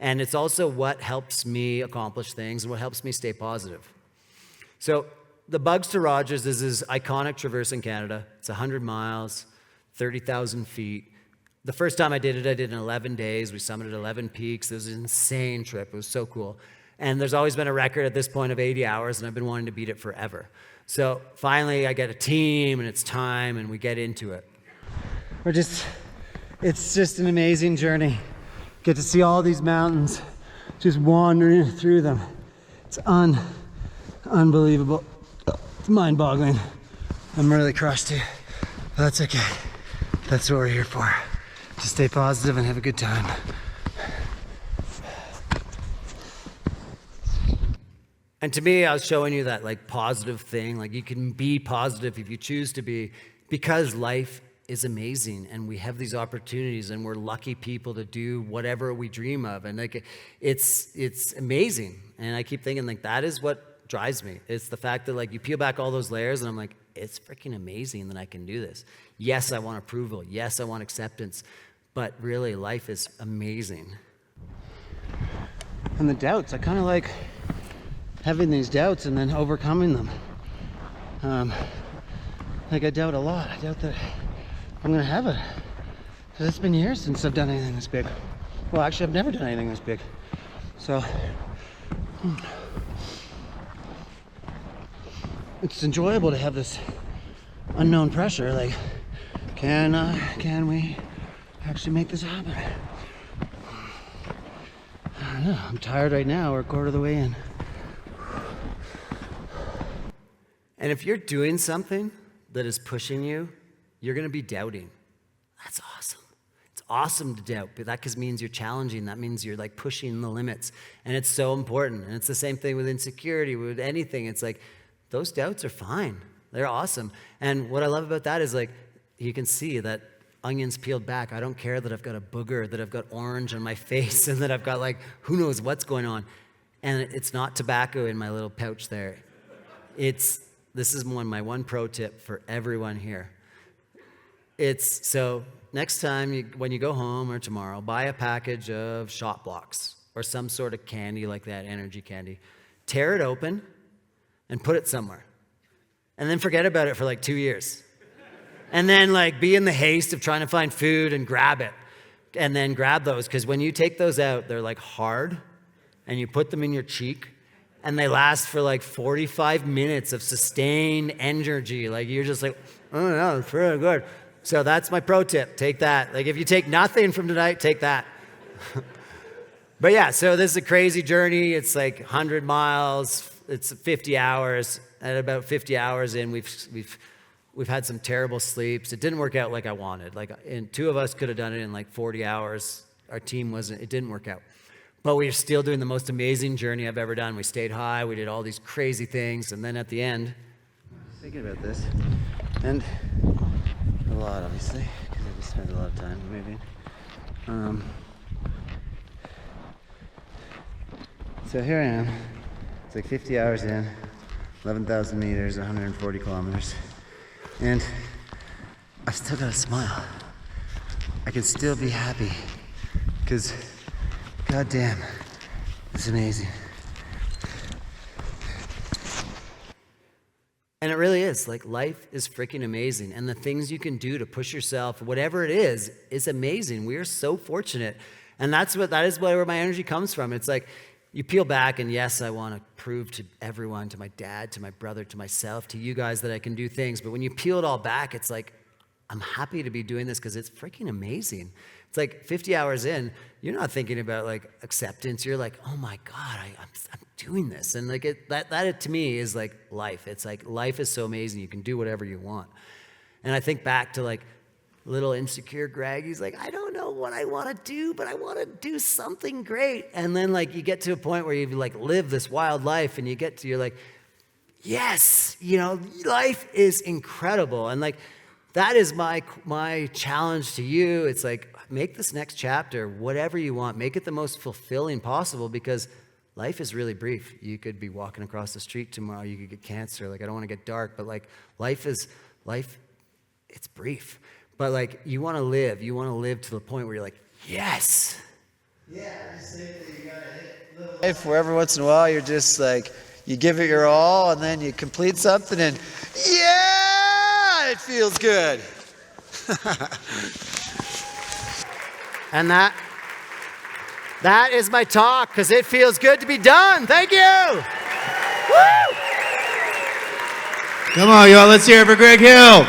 And it's also what helps me accomplish things and what helps me stay positive. So the Bugs to Rogers is this iconic traverse in Canada. It's 100 miles, 30,000 feet. The first time I did it in 11 days. We summited 11 peaks. It was an insane trip. It was so cool. And there's always been a record at this point of 80 hours, and I've been wanting to beat it forever. So finally, I get a team, and it's time, and we get into it. It's just an amazing journey. Get to see all these mountains, just wandering through them. It's unbelievable. It's mind-boggling. I'm really crushed too, but that's okay. That's what we're here for. To stay positive and have a good time. And to me, I was showing you that like positive thing, like you can be positive if you choose to be, because life is amazing and we have these opportunities and we're lucky people to do whatever we dream of. And like it's amazing. And I keep thinking like that is what drives me. It's the fact that like you peel back all those layers and I'm like, it's freaking amazing that I can do this. Yes, I want approval. Yes, I want acceptance. But really, life is amazing. And the doubts, I kind of like having these doubts and then overcoming them. Like I doubt a lot. I doubt that I'm gonna have it. Because it's been years since I've done anything this big. Well, actually, I've never done anything this big. So, it's enjoyable to have this unknown pressure. Like, can we actually make this happen? I don't know. I'm tired right now. We're a quarter of the way in. And if you're doing something that is pushing you, you're going to be doubting. That's awesome. It's awesome to doubt, but that means you're challenging. That means you're like pushing the limits. And it's so important. And it's the same thing with insecurity, with anything. It's like those doubts are fine. They're awesome. And what I love about that is like you can see that onions peeled back. I don't care that I've got a booger, that I've got orange on my face, and that I've got like who knows what's going on. And it's not tobacco in my little pouch there. This is my one pro tip for everyone here. So next time when you go home or tomorrow, buy a package of Shot Blocks or some sort of candy like that, energy candy. Tear it open and put it somewhere. And then forget about it for like 2 years. And then like be in the haste of trying to find food and grab it. And then grab those, because when you take those out, they're like hard and you put them in your cheek and they last for like 45 minutes of sustained energy. Like you're just like, oh no, it's really good. So that's my pro tip. Take that. Like if you take nothing from tonight, take that. But yeah, so this is a crazy journey. It's like 100 miles. It's 50 hours. At about 50 hours in, we've had some terrible sleeps. It didn't work out like I wanted. And 2 of us could have done it in like 40 hours. Our team it didn't work out. But we're still doing the most amazing journey I've ever done. We stayed high, we did all these crazy things, and then at the end, I was thinking about this, and a lot, obviously, because I just spent a lot of time moving. So here I am. It's like 50 hours in, 11,000 meters, 140 kilometers. And I've still got a smile. I can still be happy because, goddamn, it's amazing. And it really is. Like, life is freaking amazing. And the things you can do to push yourself, whatever it is amazing. We are so fortunate. And that is where my energy comes from. It's like, you peel back, and yes, I want to prove to everyone, to my dad, to my brother, to myself, to you guys that I can do things. But when you peel it all back, it's like, I'm happy to be doing this because it's freaking amazing. It's like 50 hours in, you're not thinking about like acceptance. You're like, oh my God, I'm doing this. And like that to me is like life. It's like life is so amazing. You can do whatever you want. And I think back to like little insecure Greg. He's like, I don't know what I want to do, but I want to do something great. And then like you get to a point where you like live this wild life, and you're like, yes, life is incredible. And like, that is my challenge to you. It's like, make this next chapter whatever you want. Make it the most fulfilling possible, because life is really brief. You could be walking across the street tomorrow. You could get cancer. Like, I don't want to get dark, but like life, it's brief. But like, you want to live to the point where you're like, yes. Yeah, I just think that you gotta hit life where every once in a while you're just like, you give it your all, and then you complete something, and yeah, it feels good. And that is my talk, because it feels good to be done. Thank you. Woo! Come on, y'all. Let's hear it for Greg Hill.